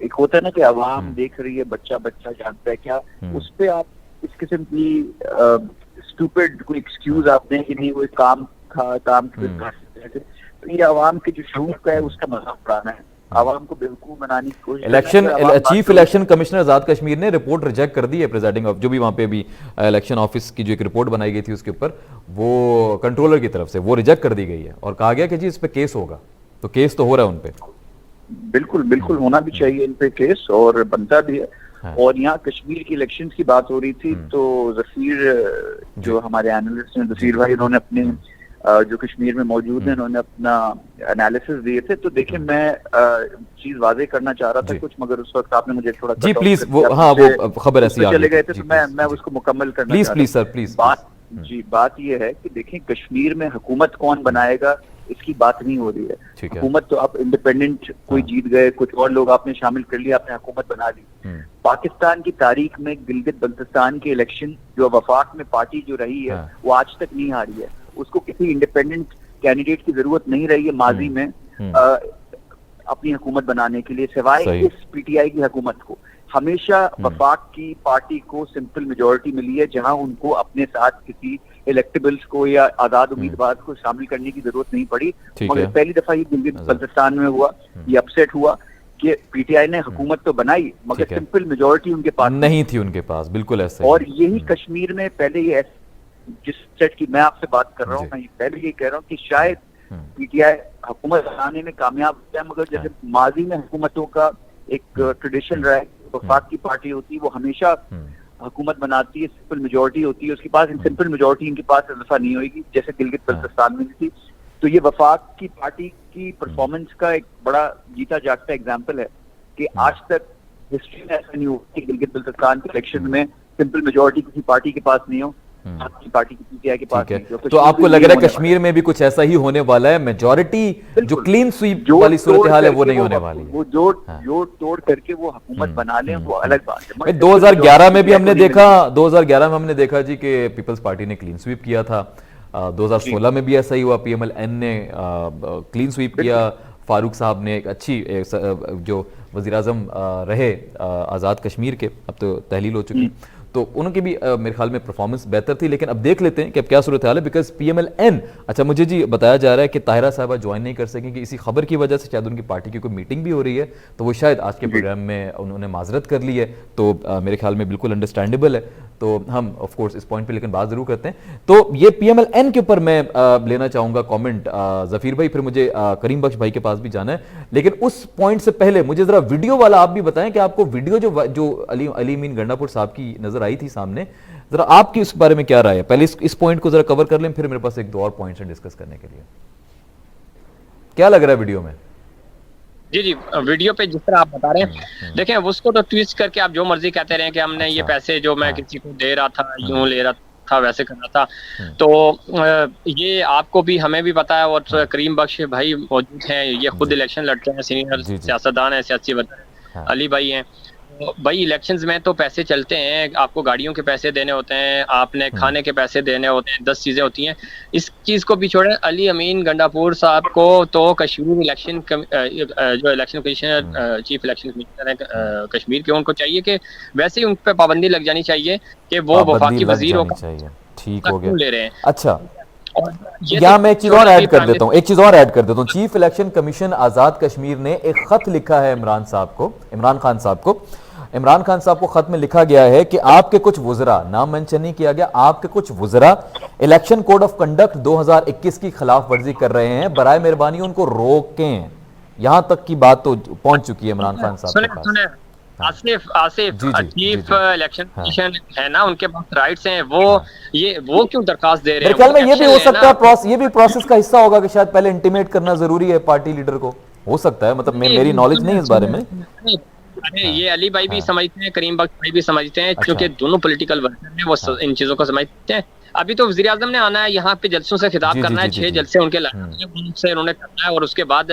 एक होता है ना कि आवाम देख रही है, बच्चा जानता है क्या, उस पे आप इस किस्म की स्टूपिड कोई एक्सक्यूज आप दें कि नहीं वो काम तो ये आवाम के जो शऊर का है उसका मजाक उड़ाना है, आवाम को बेवकूफ बनाने की कोशिश। चीफ इलेक्शन कमिश्नर आजाद कश्मीर ने रिपोर्ट रिजेक्ट कर दी है, प्रिजाइडिंग जो भी वहां पे भी इलेक्शन ऑफिस की जो एक रिपोर्ट बनाई गई थी उसके ऊपर, वो कंट्रोलर की तरफ से वो रिजेक्ट कर दी गई है, और कहा गया कि जी इस पे केस होगा। तो केस तो हो रहा है उन पे, बिल्कुल होना भी चाहिए इन पे केस, और बनता भी है। हाँ। और यहाँ कश्मीर की इलेक्शन की बात हो रही थी, तो जफीर जो हमारे एनालिस्ट हैं, जफीर भाई, उन्होंने अपने जो कश्मीर में मौजूद हैं, उन्होंने अपना एनालिसिस दिए थे। तो देखिए, मैं चीज वाजे करना चाह रहा था कुछ, मगर उस वक्त आपने मुझे थोड़ा जी प्लीज वो खबर ऐसी चले गए थे, तो मैं उसको मुकम्मल करना प्लीज। बात ये है कि देखिए, कश्मीर में हुकूमत कौन बनाएगा इसकी बात नहीं हो रही है। हुकूमत तो आप इंडिपेंडेंट कोई जीत गए, कुछ और लोग आपने शामिल कर लिया, आपने हुकूमत बना ली। पाकिस्तान की तारीख में गिलगित बल्तिस्तान के इलेक्शन जो वफाक में पार्टी जो रही है वो आज तक नहीं हारी है, उसको किसी इंडिपेंडेंट कैंडिडेट की जरूरत नहीं रही है माजी में अपनी हुकूमत बनाने के लिए, सिवाय इस पीटीआई की हुकूमत को। हमेशा वफाक की पार्टी को सिंपल मेजोरिटी मिली है, जहां उनको अपने साथ किसी इलेक्टेबल्स को या आजाद उम्मीदवार को शामिल करने की जरूरत नहीं पड़ी। मगर पहली दफा ये गिलगित बल्तिस्तान में हुआ, ये अपसेट हुआ कि पीटीआई ने हुकूमत तो बनाई मगर सिंपल मेजोरिटी उनके पास नहीं थी, उनके पास बिल्कुल ऐसे। और यही कश्मीर में पहले ये जिस सेट की मैं आपसे बात कर रहा हूँ, मैं पहले ये कह रहा हूँ कि शायद पीटीआई हुकूमत बनाने में कामयाब है, मगर जैसे माजी में हुकूमतों का एक ट्रेडिशन रहा है, वफाक की पार्टी होती है वो हमेशा हुकूमत बनाती है, सिंपल मेजोरिटी होती है उसके पास, सिंपल मेजोरिटी इनके पास इस दफा नहीं होगी जैसे गिलगित बल्तिस्तान में थी। तो ये वफाक की पार्टी की परफॉर्मेंस का एक बड़ा जीता जागता एग्जाम्पल है कि आज तक हिस्ट्री में ऐसा नहीं हुआ कि गिलगित बल्तिस्तान के इलेक्शन में सिंपल मेजोरिटी किसी पार्टी के पास नहीं हो। अपनी पार्टी की पीटीआई के पास ठीक है, नहीं, जो तो कश्मीर आपको में लग ये रहा है होने कश्मीर में भी कुछ ऐसा ही होने वाला है, मेजॉरिटी जो बिल्कुल। क्लीन स्वीप जोड़ वाली सूरत तोड़ हाल है वो करके नहीं होने वाली है। वो जोड़ हाँ। जोड़ तोड़ करके वो हुकूमत बना लें, वो अलग बात है। भाई 2011 में भी हमने देखा, 2011 में हमने देखा जी कि पीपल्स पार्टी ने क्लीन स्वीप किया था। 2016 में भी ऐसा ही हुआ, PMLN ने क्लीन स्वीप किया। फारूक साहब ने एक अच्छी जो वज़ीर आज़म रहे आज़ाद कश्मीर के, अब तो तहलील हो चुकी, तो उनकी भी मेरे ख्याल में परफॉर्मेंस बेहतर थी। लेकिन अब देख लेते हैं कि अब क्या सूरत हाल है, बिकॉज PMLN, अच्छा मुझे जी बताया जा रहा है कि ताहिरा साहबा ज्वाइन नहीं कर सकेंगे, इसी खबर की वजह से शायद उनकी पार्टी की कोई मीटिंग भी हो रही है, तो वो शायद आज के प्रोग्राम में उन्होंने माजरत कर ली है, तो मेरे ख्याल में बिल्कुल अंडरस्टैंडेबल है। तो हम ऑफ कोर्स इस पॉइंट पे लेकिन बात जरूर करते हैं। तो ये PMLN के ऊपर मैं लेना चाहूंगा कमेंट, जफीर भाई, फिर मुझे करीम बख्श भाई के पास भी जाना है। लेकिन उस पॉइंट से पहले मुझे जरा वीडियो वाला आप भी बताएं कि आपको वीडियो जो अली अमीन गंडापुर साहब की नजर आई थी सामने, जरा आपकी उस बारे में क्या राय है? पहले इस पॉइंट को जरा कवर कर लें, फिर मेरे पास एक दो और पॉइंट्स हैं डिस्कस करने के लिए। क्या लग रहा है वीडियो में? जी जी, वीडियो पे जिस तरह आप बता रहे हैं, देखें उसको तो ट्वीस्ट करके आप जो मर्जी कहते रहे कि हमने ये पैसे जो मैं किसी को दे रहा था, यूं ले रहा था, वैसे कर रहा था, तो ये आपको भी हमें भी पता है, और करीम बख्श भाई मौजूद हैं, ये खुद इलेक्शन लड़ते हैं, सीनियर सियासतदान है, सियासी वज़ीर अली भाई हैं। भाई इलेक्शंस में तो पैसे चलते हैं, आपको गाड़ियों के पैसे देने होते हैं, आपने खाने के पैसे देने होते हैं, 10 चीजें होती हैं। इस चीज को भी छोड़े, अली अमीन गंडापुर साहब को तो कश्मीर इलेक्शन जो election commissioner, chief election commissioner है कश्मीर के, उनको चाहिए कि वैसे ही उन पर पाबंदी लग जानी चाहिए कि वो वफाकी वजीरों का ठीक हो गया ले रहे हैं। अच्छा, यहाँ मैं एक चीज और ऐड कर देता हूँ, चीफ इलेक्शन कमीशन आजाद कश्मीर ने एक खत लिखा है इमरान खान साहब को खत में लिखा गया है कि आपके कुछ वुज़रा, नाम मेंशन नहीं किया गया, आपके कुछ वुज़रा इलेक्शन कोड ऑफ कंडक्ट 2021 की खिलाफ वर्जी कर रहे हैं, बराए मेहरबानी उनको रोकें। यहां तक की बात तो पहुंच चुकी है इमरान खान साहब के पास। आसिफ चीफ इलेक्शन कमीशन है ना, उनके पास राइट्स हैं, वो क्यों दरखास्त दे रहे हैं? मेरे ख्याल में ये भी हो सकता है, ये भी प्रोसेस का हिस्सा होगा कि शायद पहले इंटीमेट करना जरूरी है पार्टी लीडर को, हो सकता है, मतलब मेरी नॉलेज नहीं इस बारे में। अरे ये अली भाई भी समझते हैं, करीम बख्श भाई भी समझते हैं, क्योंकि दोनों पॉलिटिकल वर्कर हैं, वो इन चीजों को समझते हैं। अभी तो वज़ीर आज़म ने आना है यहाँ पे, जलसों से खिताब करना है, 6 जलसे उनके उनसे उन्होंने करना है, और उसके बाद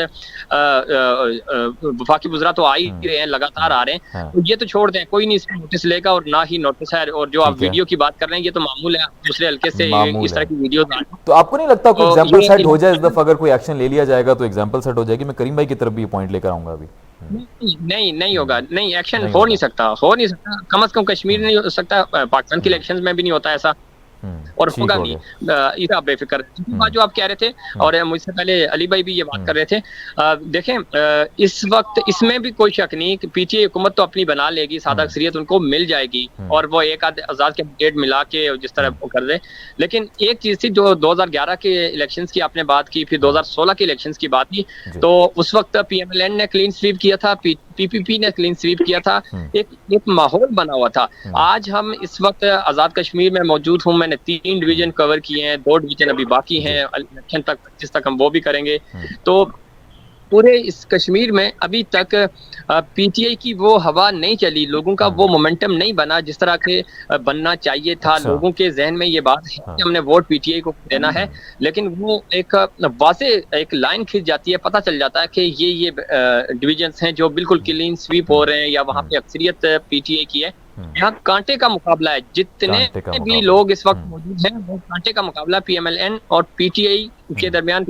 वफाकी वज़रा तो आ ही रहे हैं, लगातार आ रहे हैं, तो ये तो छोड़ दें, कोई नहीं इसमें नोटिस लेगा, और ना ही नोटिस है। और जो आप वीडियो की बात कर रहे हैं, ये तो मामूल है, दूसरे हल्के से इस तरह की वीडियो। तो आपको नहीं लगता कोई एग्जांपल सेट हो जाए इस दफा? अगर कोई एक्शन ले लिया जाएगा तो एग्जांपल सेट हो जाएगी। मैं करीम भाई की तरफ भी पॉइंट लेकर आऊंगा अभी। नहीं होगा, नहीं एक्शन हो नहीं सकता, कम से कम कश्मीर नहीं हो सकता, पाकिस्तान के इलेक्शंस में भी नहीं होता ऐसा, और होगा भी। इसे आप बेफिक्र, बात जो आप कह रहे थे, और मुझसे पहले अली भाई भी ये बात कर रहे थे, देखें इस वक्त इसमें भी कोई शक नहीं कि पीटीआई हुकूमत तो अपनी बना लेगी, सादा अक्सरियत उनको मिल जाएगी, और वो एक आजाद के कैंडिडेट मिला के जिस तरह वो कर दे। लेकिन एक चीज थी, जो 2011 के इलेक्शंस की आपने बात की, फिर 2016 के इलेक्शंस की बात की, तो उस वक्त PMLN ने क्लीन स्वीप किया था, PPP ने क्लीन स्वीप किया था, एक माहौल बना हुआ था। आज हम इस वक्त आजाद कश्मीर में मौजूद हूँ, मैंने 3 डिवीजन कवर किए हैं, 2 डिवीजन अभी बाकी हैं, इलेक्शन तक 25 तक हम वो भी करेंगे। तो पूरे इस कश्मीर में अभी तक पीटीआई की वो हवा नहीं चली, लोगों का वो मोमेंटम नहीं बना जिस तरह के बनना चाहिए था। लोगों के जहन में ये बात है कि हमने वोट पीटीआई को देना है, लेकिन वो एक वाज़े एक लाइन खिंच जाती है, पता चल जाता है कि ये डिविजन्स हैं जो बिल्कुल क्लीन स्वीप हो रहे हैं, या वहाँ पे अक्सरियत पीटीआई की है। यहाँ कांटे का मुकाबला है, जितने भी लोग इस वक्त मौजूद हैं, वो कांटे का मुकाबला PMLN और पीटीआई के दरमियान,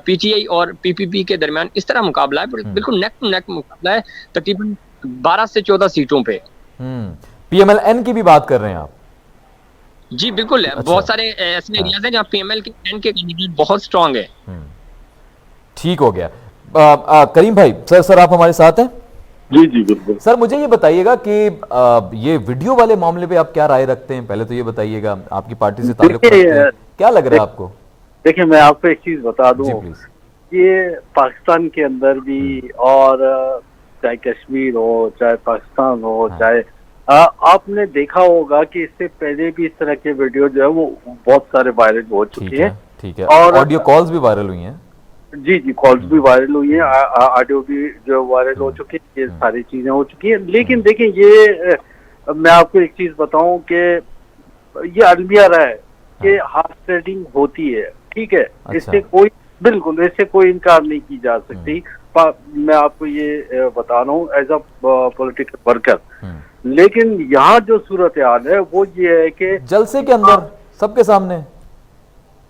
पीटीआई और PPP के दरमियान इस तरह मुकाबला है, बिल्कुल नेक टू नेक मुकाबला है, तकरीबन 12 से 14 सीटों पे। PMLN की भी बात कर रहे हैं आप? जी बिल्कुल, बहुत सारे ऐसे एरियाज हैं जहाँ PMLN के कैंडिडेट बहुत स्ट्रांग है। ठीक हो गया। करीम भाई, सर आप हमारे साथ हैं? जी बिल्कुल सर, मुझे ये बताइएगा कि ये वीडियो वाले मामले पे आप क्या राय रखते हैं? पहले तो ये बताइएगा, आपकी पार्टी से ताल्लुक रखते हैं, क्या लग रहा है आपको? देखिए, मैं आपको एक चीज बता दूं, ये पाकिस्तान के अंदर भी, और चाहे कश्मीर हो, चाहे पाकिस्तान हो, चाहे आपने देखा होगा कि इससे पहले भी इस तरह के वीडियो जो है वो बहुत सारे वायरल हो चुके हैं। ठीक है, और ऑडियो कॉल्स भी वायरल हुई हैं। जी कॉल्स भी वायरल हुई है, ऑडियो भी जो वायरल हो चुकी है, ये सारी चीजें हो चुकी है। लेकिन देखिए, ये मैं आपको एक चीज बताऊं कि ये अलमिया रहा है कि हार्स ट्रेडिंग होती है, ठीक है। अच्छा। इससे कोई, बिल्कुल इससे कोई इनकार नहीं की जा सकती। मैं आपको ये बता रहा हूँ एज अ पॉलिटिकल वर्कर। लेकिन यहाँ जो सूरत हाल है वो ये है कि जलसे के अंदर सबके सामने,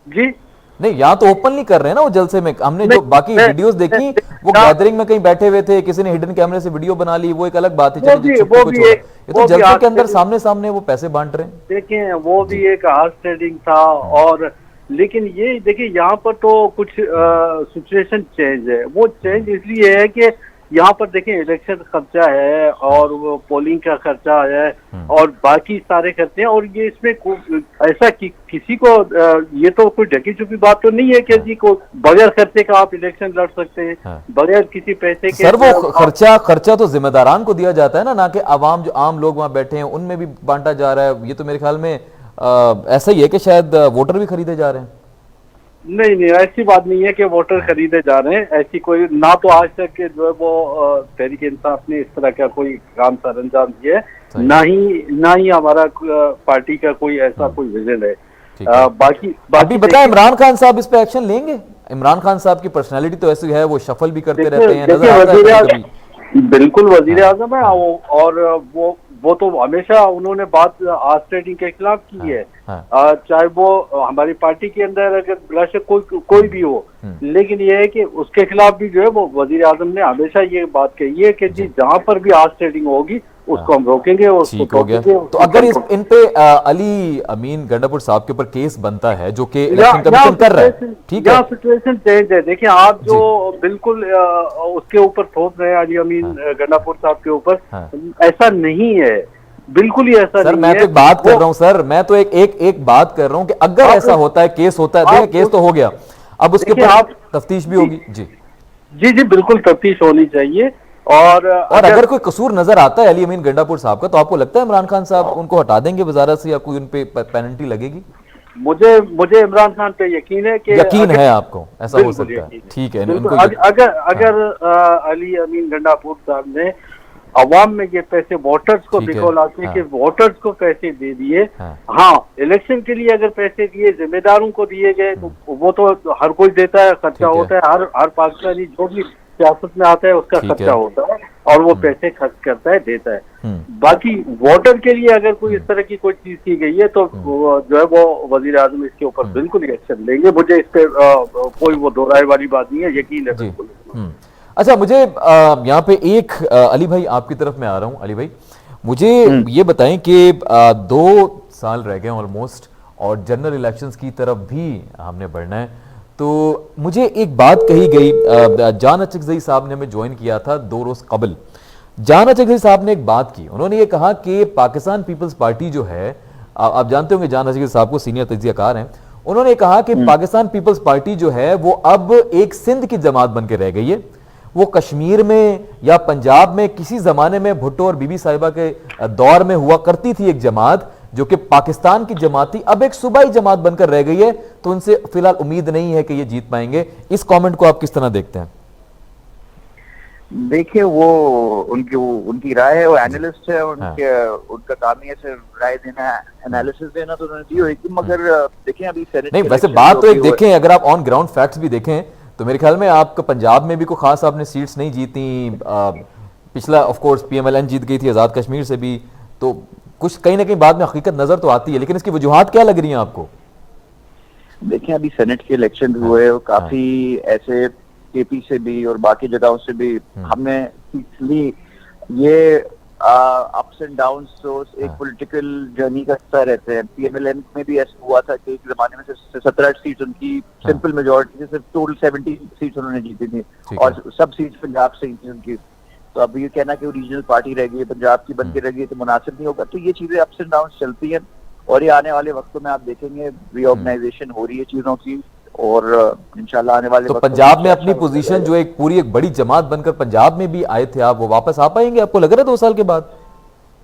जी नहीं यहाँ तो ओपनली कर रहे हैं ना वो जलसे में। हमने जो नहीं, बाकी वीडियोस देखी वो गैदरिंग में कहीं बैठे हुए थे, किसी ने हिडन कैमरे से वीडियो बना ली, वो एक अलग बात है। वो चलिए भी- छुपके वो को भी छोड़ा। एक- ये तो वो भी जलसे आज के अंदर से- सामने सामने वो पैसे बांट रहे हैं। देखें वो भी एक हार्स ट्रेडिंग था। और लेकिन ये देखिए यहाँ पर तो कुछ सिचुएशन चेंज है। वो चेंज इसलिए है कि यहाँ पर देखें इलेक्शन खर्चा है और वो पोलिंग का खर्चा है और बाकी सारे खर्चे हैं। और ये इसमें ऐसा किसी को ये तो कोई ढकी छुपी बात तो नहीं है कि जी को बगैर खर्चे का आप इलेक्शन लड़ सकते हैं, बगैर किसी पैसे के। सर वो खर्चा तो जिम्मेदारान को दिया जाता है ना, ना कि आवाम, जो आम लोग वहां बैठे हैं उनमें भी बांटा जा रहा है। ये तो मेरे ख्याल में ऐसा ही है कि शायद वोटर भी खरीदे जा रहे हैं। नहीं नहीं, ऐसी बात नहीं है कि वोटर खरीदे जा रहे हैं। ऐसी कोई ना तो आज तक के जो है वो तहरीक इंसाफ ने इस तरह का कोई काम सर अंजाम दिया है, ना ही हमारा पार्टी का कोई ऐसा कोई विजन है। बाकी अभी बताएं, इमरान खान साहब इस पे एक्शन लेंगे? इमरान खान साहब की पर्सनालिटी तो ऐसी है, वो शफल भी करते रहते हैं, नजर आता है कभी-कभी। बिल्कुल वजीर आजम है। और वो तो हमेशा उन्होंने बात हार्स ट्रेडिंग के खिलाफ की है। चाहे वो हमारी पार्टी के अंदर अगर बेशक कोई भी हो, लेकिन ये है कि उसके खिलाफ भी जो है वो वजीर आजम ने हमेशा ये बात कही है कि जी जहां पर भी हार्स ट्रेडिंग होगी उसको हम रोकेंगे और ठीक हो गया। तो अगर इन पे अली अमीन गंडापुर साहब के ऊपर केस बनता है, जो कि इलेक्शन कमीशन कर रहा है, ठीक है, सिचुएशन चेंज है। देखिए आप जो बिल्कुल उसके ऊपर थोप रहे हैं अली अमीन गंडापुर साहब के ऊपर, ऐसा नहीं है, बिल्कुल ही ऐसा सर। नहीं मैं है। तो एक बात कर रहा हूं सर, मैं तो एक बात कर रहा हूं कि अगर ऐसा होता है, केस होता है, देखिए केस तो हो गया, अब उसके ऊपर तफ्तीश भी होगी। जी जी जी, बिल्कुल तफ्तीश होनी चाहिए। और अगर कोई कसूर नजर आता है अली अमीन गंडापुर साहब का, तो आपको लगता है इमरान खान साहब उनको हटा देंगे वजारत से, या कोई उन पे पेनल्टी लगेगी? मुझे इमरान खान पे यकीन है कि यकीन है आपको, ऐसा हो सकता है, ठीक है। अगर अली अमीन गंडापुर साहब ने अवाम में ये पैसे वोटर्स को दिखौला के वोटर्स को पैसे दे दिए, हाँ इलेक्शन के लिए अगर पैसे दिए, जिम्मेदारों को दिए गए, तो वो तो हर कोई देता है, खर्चा होता है, हर पाकिस्तानी जो भी सियासत में आता है उसका खर्चा होता है और वो पैसे खर्च करता है, देता है। बाकी वोटर के लिए अगर कोई इस तरह की कोई चीज की गई है तो जो है वो वजीर आजम इसके ऊपर बिल्कुल एक्शन लेंगे। मुझे इस पे कोई वो दो राय वाली बात नहीं है, यकीन है बिल्कुल। अच्छा, मुझे यहाँ पे एक अली भाई आपकी तरफ मैं आ रहा हूँ। अली भाई मुझे ये बताएं कि 2 साल रह गए ऑलमोस्ट और जनरल इलेक्शंस की तरफ भी हमने बढ़ना है, तो मुझे एक बात कही गई, जान अचकज़ई साहब ने हमें ज्वाइन किया था 2 रोज कबल। जान अचकज़ई साहब ने एक बात की, उन्होंने ये कहा कि पाकिस्तान पीपल्स पार्टी जो है, आप जानते होंगे जान अचकज़ई साहब को, सीनियर तज्ज़ियाकार हैं, उन्होंने कहा कि पाकिस्तान पीपल्स पार्टी जो है वो अब एक सिंध की जमात बन के रह गई है। वो कश्मीर में या पंजाब में किसी जमाने में भुट्टो और बीबी साहिबा के दौर में हुआ करती थी एक जमात, जो कि पाकिस्तान की जमात थी, अब एक सूबाई जमात बनकर रह गई है, तो उनसे फिलहाल उम्मीद नहीं है कि ये जीत पाएंगे। इस कमेंट को आप किस तरह देखते हैं? देखिए वो उनकी राय है, वो एनालिस्ट है, उनका काम ही है सिर्फ राय देना, एनालिसिस देना, तो उन्होंने दी होगी। मगर देखें अभी सेनेट नहीं, वैसे बात तो एक देखें, अगर आप ऑन ग्राउंड फैक्ट्स भी देखें तो मेरे ख्याल में आपका पंजाब में भी कोई खास आपने सीट्स नहीं जीती। पिछला ऑफ कोर्स पीएमएलएन जीत गई थी आजाद कश्मीर से भी, तो कुछ कहीं ना कहीं बाद में हकीकत नजर तो आती है, लेकिन इसकी वजूहात क्या लग रही हैं आपको? देखिए अभी सेनेट के इलेक्शन हुए, काफी ऐसे केपी से भी और बाकी जगहों से भी हमने ली। ये अप्स एंड डाउन तो एक पॉलिटिकल जर्नी का हिस्सा रहते हैं। पीएमएलएन में भी ऐसा हुआ था कि एक जमाने में से 17 सीट उनकी सिंपल मेजोरिटी से, सिर्फ टोटल 17 सीट्स उन्होंने जीती थी और सब सीट्स पंजाब से ही थी उनकी। तो अब ये कहना कि रीजनल पार्टी रह गई, पंजाब की बन के रह गई, तो मुनासिब नहीं होगा। तो ये चीजें अप्स एंड डाउन चलती हैं और ये आने वाले वक्तों में आप देखेंगे रीऑर्गेनाइजेशन हो रही है चीजों की, और इंशाल्लाह आने वाले तो पंजाब में अपनी पोजीशन जो एक पूरी एक बड़ी जमात बनकर पंजाब में भी आए थे आप, वो वापस आ पाएंगे आपको लग रहा है 2 साल के बाद?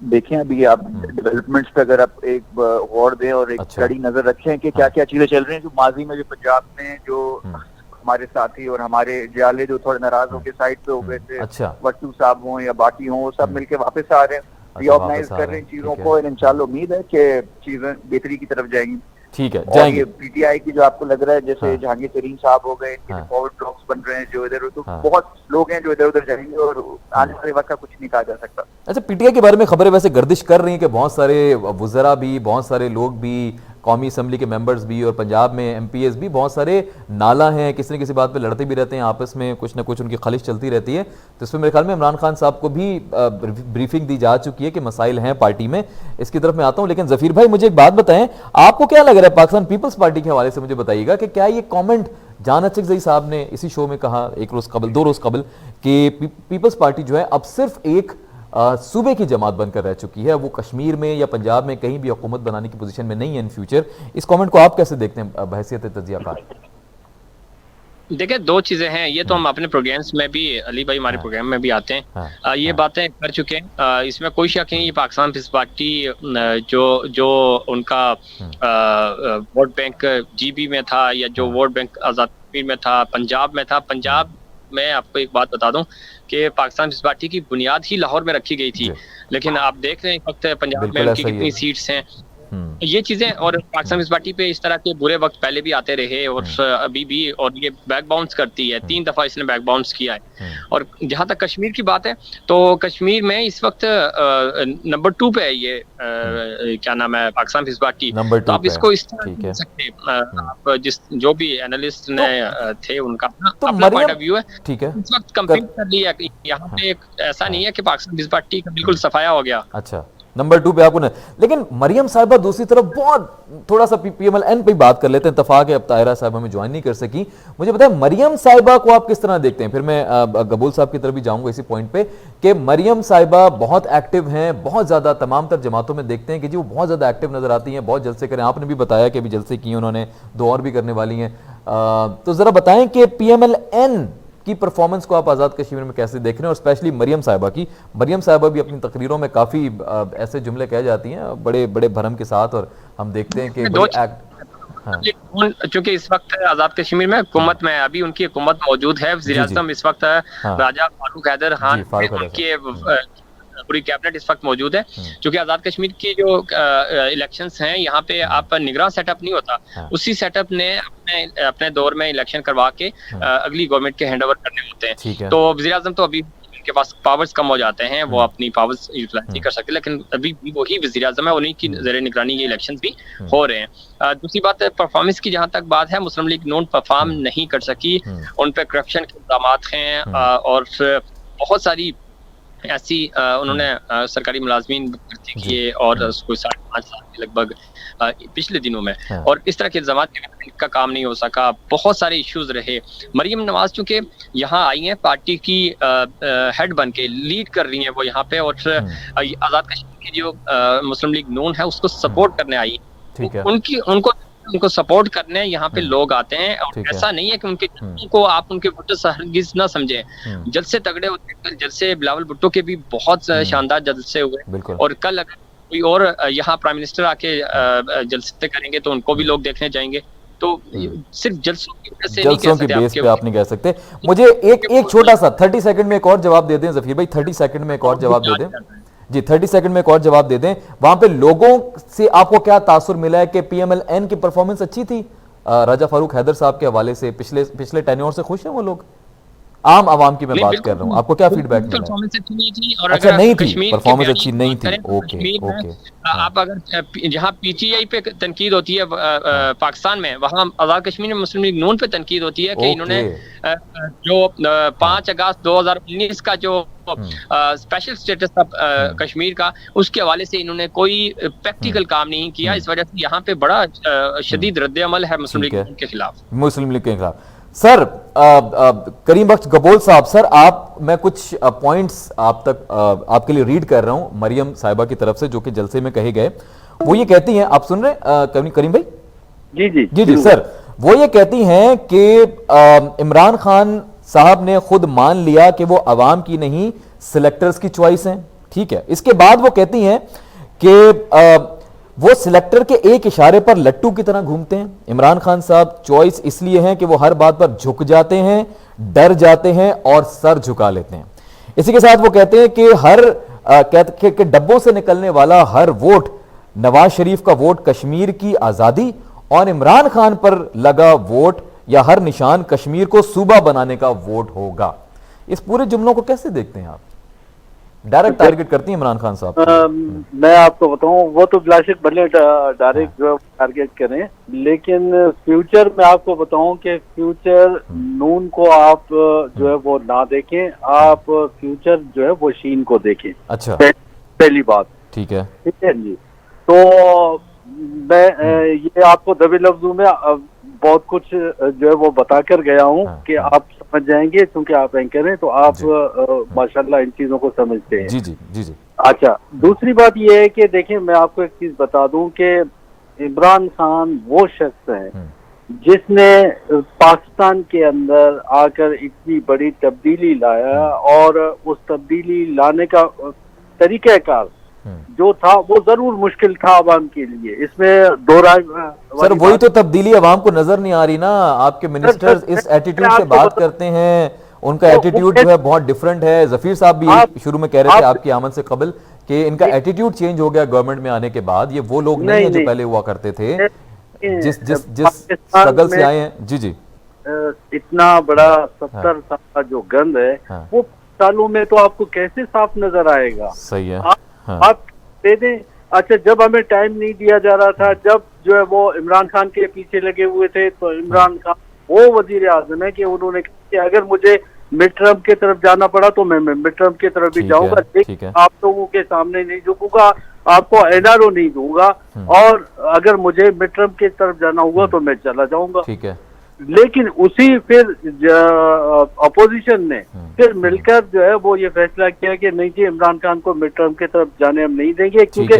देखें अभी आप डेवलपमेंट्स पे अगर आप एक गौर दें और एक कड़ी नजर रखें कि क्या क्या चीजें चल रही हैं। जो माजी में जो पंजाब में जो हमारे साथी और हमारे जाले जो थोड़े नाराज होकर साइड पे हो गए थे, वट्टू साहब हों या बाकी हों, वो सब मिलके वापस आ रहे हैं। रीऑर्गेनाइज वापस आ कर रहे रहे हैं, हैं चीजों ठीक को, है। और इंशाल्लाह उम्मीद है कि चीजें बेहतरी की तरफ जाएंगी। ठीक है, और ये जाएंगे। पीटीआई की जो आपको लग रहा है, जैसे हाँ। जहांगीर तरीन साहब हो गए, इनके हाँ। फॉरवर्ड ब्लॉक्स बन रहे हैं जो इधर, तो हाँ। बहुत लोग हैं जो इधर उधर जाएंगे, और आने वाले वक्त का कुछ नहीं कहा जा सकता। अच्छा, पीटीआई के बारे में खबरें वैसे गर्दिश कर रही हैं कि बहुत सारे वुज़रा भी, बहुत सारे लोग भी, कौमी असम्बली के मेंबर्स भी, और पंजाब में एमपीएस भी, बहुत सारे नाला हैं, किसी न किसी बात पे लड़ते भी रहते हैं आपस में, कुछ ना कुछ उनकी खलिश चलती रहती है। तो इसमें मेरे ख्याल में इमरान खान साहब को भी ब्रीफिंग दी जा चुकी है कि मसाइल हैं पार्टी में। इसकी तरफ मैं आता हूं, लेकिन जफीर भाई मुझे एक बात बताएं, आपको क्या लग रहा है पाकिस्तान पीपल्स पार्टी के हवाले से मुझे बताइएगा कि क्या ये कॉमेंट जान अचकज़ई साहब ने इसी शो में कहा एक रोज़ कबल, 2 रोज़ कबल, कि पीपल्स पार्टी जो है अब सिर्फ एक सूबे की जमात बनकर रह चुकी है, वो कश्मीर में या पंजाब में कहीं भी हुकूमत बनाने की पोजीशन में नहीं है इन फ्यूचर, इस कमेंट को आप कैसे देखते हैं बहैसियत तज्ज़ियाकार? देखिए, 2 चीजें हैं, ये तो हम अपने प्रोग्राम्स में भी, अली भाई हमारे प्रोग्राम में भी आते हैं, ये बातें कर चुके हैं, इसमें कोई शक नहीं। ये पाकिस्तान पीपल्स पार्टी जो उनका वोट बैंक जीबी में था, या जो वोट बैंक आज़ाद कश्मीर में था, पंजाब में था, पंजाब मैं आपको एक बात बता दूं कि पाकिस्तान पीपल्स पार्टी की बुनियाद ही लाहौर में रखी गई थी, लेकिन आप देख रहे हैं इस वक्त पंजाब में उनकी कितनी सीट्स हैं, ये चीजें। और पाकिस्तान पीपल्स पार्टी पे इस तरह के बुरे वक्त पहले भी आते रहे, और अभी भी, और ये बैक बाउंस करती है, 3 दफा इसने बैक बाउंस किया है। और जहां तक कश्मीर की बात है, तो कश्मीर में इस वक्त नंबर 2 पे है ये, क्या नाम है, पाकिस्तान पीपल्स पार्टी। तो आप इसको इस तरह देख सकते हैं, आप जो भी एनालिस्ट ने थे उनका अपना पॉइंट ऑफ व्यू है, ठीक है, इस वक्त कंप्लीट कर लिया। यहाँ पे ऐसा नहीं है कि पाकिस्तान पीपल्स पार्टी का बिल्कुल सफाया हो गया। अच्छा, नंबर 2 पे आपको नहीं, लेकिन मरियम साहिबा दूसरी तरफ बहुत, थोड़ा सा पीएमएल-एन पे बात कर लेते हैं, इत्तफाक है अब ताहिरा साहिबा हमें ज्वाइन नहीं कर सकी। मुझे बताएं मरियम साहिबा को आप किस तरह देखते हैं, फिर मैं गबूल साहब की तरफ भी जाऊंगा इसी पॉइंट पे, कि मरियम साहिबा बहुत एक्टिव हैं, बहुत ज्यादा तमाम तर जमातों में देखते हैं कि जी वो बहुत ज्यादा एक्टिव नजर आती हैं, बहुत जलसे करें, आपने भी बताया कि अभी जलसे किए उन्होंने, 2 और भी करने वाली हैं, तो जरा बताएं कि पीएमएल-एन की परफॉर्मेंस को आप आज़ाद कश्मीर में कैसे देख रहे हैं, और स्पेशली मरियम साहिबा की। मरियम साहिबा भी अपनी तकरीरों में काफ़ी ऐसे जुमले कह जाती हैं बड़े बड़े भरम के साथ, और हम देखते हैं कि चूंकि इस वक्त आज़ाद कश्मीर में हुकूमत में, अभी उनकी हुकूमत मौजूद है, वज़ीर आज़म इस वक्त राजा फारूक हैदर खान, उनके पूरी कैबिनेट इस वक्त मौजूद है। क्योंकि आज़ाद कश्मीर की जो इलेक्शंस हैं, यहाँ पे आप निगरान सेटअप नहीं होता, उसी सेटअप ने अपने दौर में इलेक्शन करवा के अगली गवर्नमेंट के हैंड ओवर करने होते हैं। तो वज़ीर आज़म तो अभी उनके पास पावर्स कम हो जाते हैं, वो अपनी पावर्स यूटिलाइज नहीं कर सकते, लेकिन अभी भी वही वज़ीर आज़म है, उन्हीं की ज़ेरे निगरानी ये इलेक्शन भी हो रहे हैं। दूसरी बात परफॉर्मेंस की जहाँ तक बात है, मुस्लिम लीग नून परफॉर्म नहीं कर सकी, उन पर करप्शन के इल्ज़ामात हैं, और बहुत सारी ऐसी उन्होंने सरकारी मुलाजमीन भर्ती किए, और कोई 5.5 साल के लगभग पिछले दिनों में, और इस तरह के इल्जाम का काम नहीं हो सका, बहुत सारे इश्यूज रहे। मरियम नवाज चूंकि यहाँ आई हैं, पार्टी की हेड बन के लीड कर रही हैं वो यहाँ पे, और आज़ाद कश्मीर की जो मुस्लिम लीग नून है उसको सपोर्ट करने आई है, उनको सपोर्ट करने यहाँ पे लोग आते हैं, और ऐसा नहीं है कि उनको आप उनके वोटर्स हरगिज़ ना समझें, जलसे तगड़े होते हैं। जलसे बिलावल भुट्टो के भी बहुत शानदार जलसे हुए, और कल अगर कोई और यहाँ प्राइम मिनिस्टर आके जलसे करेंगे तो उनको भी लोग देखने जाएंगे। तो सिर्फ जलसों की बेस पे आप नहीं कह सकते। मुझे एक छोटा सा 30 सेकंड में एक और जवाब दे दें जफीर भाई, 30 सेकंड में एक और जवाब दे दें जी, 30 सेकंड में एक और जवाब दे दें। वहां पे लोगों से आपको क्या तासुर मिला है कि पीएमएल-एन की परफॉर्मेंस अच्छी थी? राजा फारूक हैदर साहब के हवाले से पिछले टेन्योर से खुश हैं वो लोग? आम आवाम की मैं बात कर रहा हूँ, आपको क्या फीडबैक मिला? परफॉर्मेंस अच्छी नहीं थी, और अच्छा नहीं थी परफॉर्मेंस अच्छी नहीं थी, ओके। आप अगर जहाँ पीटीआई पे तनकीद होती है पाकिस्तान में, वहाँ आज़ाद कश्मीर में मुस्लिम लीग नून पे तनकीद होती है कि इन्होंने जो 5 अगस्त 2019 का जो स्पेशल स्टेटस था कश्मीर का, उसके हवाले से इन्होंने कोई प्रैक्टिकल काम नहीं किया। इस वजह से यहाँ पे बड़ा शदीद रद्द अमल है मुस्लिम लीग के खिलाफ। मुस्लिम लीग के खिलाफ सर करीम बख्श गबोल साहब, सर मैं कुछ पॉइंट्स आप तक आपके लिए रीड कर रहा हूं मरियम साहिबा की तरफ से, जो कि जलसे में कहे गए। वो ये कहती हैं, आप सुन रहे हैं करीम भाई? जी जी जी जी सर, वो ये कहती हैं कि इमरान खान साहब ने खुद मान लिया कि वो अवाम की नहीं सिलेक्टर्स की चॉइस है, ठीक है। इसके बाद वो कहती हैं कि वो सिलेक्टर के एक इशारे पर लट्टू की तरह घूमते हैं। इमरान खान साहब चॉइस इसलिए हैं कि वो हर बात पर झुक जाते हैं, डर जाते हैं और सर झुका लेते हैं। इसी के साथ वो कहते हैं कि हर कहते कि डब्बों से निकलने वाला हर वोट नवाज शरीफ का वोट कश्मीर की आजादी और इमरान खान पर लगा वोट या हर निशान कश्मीर को सूबा बनाने का वोट होगा। इस पूरे जुमलों को कैसे देखते हैं आप? डायरेक्ट टारगेट करती हैं इमरान खान साहब। मैं आपको बताऊं, वो तो बिलाशक भले डायरेक्ट जो है टारगेट करें, लेकिन फ्यूचर में आपको बताऊं कि फ्यूचर नून को आप जो है वो ना देखें, आप फ्यूचर जो है वो शीन को देखें। अच्छा, पहली बात। ठीक है जी। तो मैं ये आपको दबे लफ्जों में बहुत कुछ जो है वो बता कर गया हूँ कि आप समझ जाएंगे, क्योंकि आप एंकर हैं तो आप माशाल्लाह इन चीजों को समझते हैं। जी जी जी जी। अच्छा, दूसरी बात ये है कि देखिए मैं आपको एक चीज बता दूं कि इमरान खान वो शख्स है जिसने पाकिस्तान के अंदर आकर इतनी बड़ी तब्दीली लाया, और उस तब्दीली लाने का तरीक़ाकार जो था वो जरूर मुश्किल था आवाम के लिए, इसमें दो राय। सर वही तो तब्दीली आवाम को नजर नहीं आ रही ना। आपके मिनिस्टर्स इस एटीट्यूड से बात करते हैं, उनका एटीट्यूड जो है बहुत डिफरेंट है। जफीर साहब भी शुरू में कह रहे थे आपकी आमद से कबल कि इनका एटीट्यूड चेंज हो गया गवर्नमेंट में आने के बाद। ये वो लोग नहीं है जो पहले हुआ करते थे, जिस जिस जिस स्ट्रगल से आए हैं। जी जी। इतना बड़ा 70 साल का जो गंद है वो सालों में तो आपको कैसे साफ नजर आएगा? सही है। आप दे दें। अच्छा, जब हमें टाइम नहीं दिया जा रहा था, जब जो है वो इमरान खान के पीछे लगे हुए थे, तो इमरान खान वो वजीर आजम है कि उन्होंने कहा कि अगर मुझे मिड टर्म की तरफ जाना पड़ा तो मैं मिड टर्म की तरफ भी जाऊंगा, लेकिन आप लोगों के सामने नहीं झुकूंगा, आपको एनआरओ नहीं दूंगा, और अगर मुझे मिड टर्म की तरफ जाना हुआ तो मैं चला जाऊंगा। ठीक है। लेकिन उसी फिर अपोजिशन ने फिर मिलकर जो है वो ये फैसला किया कि नहीं जी, इमरान खान को मिड टर्म की तरफ जाने हम नहीं देंगे, क्योंकि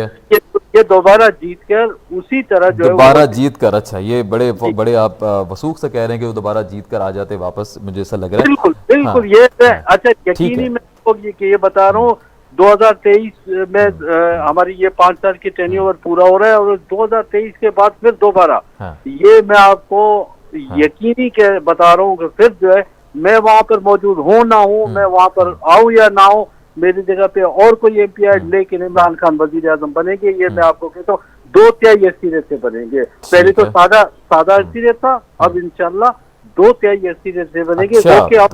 ये दोबारा जीत कर उसी तरह जो दोबारा जीत कर। अच्छा, ये बड़े आप वसूख से कह रहे हैं कि वो दोबारा जीत कर आ जाते वापस, मुझे ऐसा लग रहा है। बिल्कुल बिल्कुल। ये अच्छा, यकीनी मैं ये बता रहा हूँ 2023 में हमारी ये 5 साल की टेन्योर पूरा हो रहा है, और 2023 के बाद फिर दोबारा ये मैं आपको यकीनी के बता रहा हूँ कि फिर जो है मैं वहां पर मौजूद हूँ ना हूँ, मैं वहां पर आऊँ या ना हूँ, मेरी जगह पे और कोई एमपी आए, लेकिन इमरान खान वजीर आजम बनेंगे। ये मैं आपको कहता हूँ 2/3 एसटीरेट से बनेंगे। पहले तो सादा एसटीरेट था, अब इंशाल्लाह 2/3 एसटीरेट से बनेंगे। अच्छा,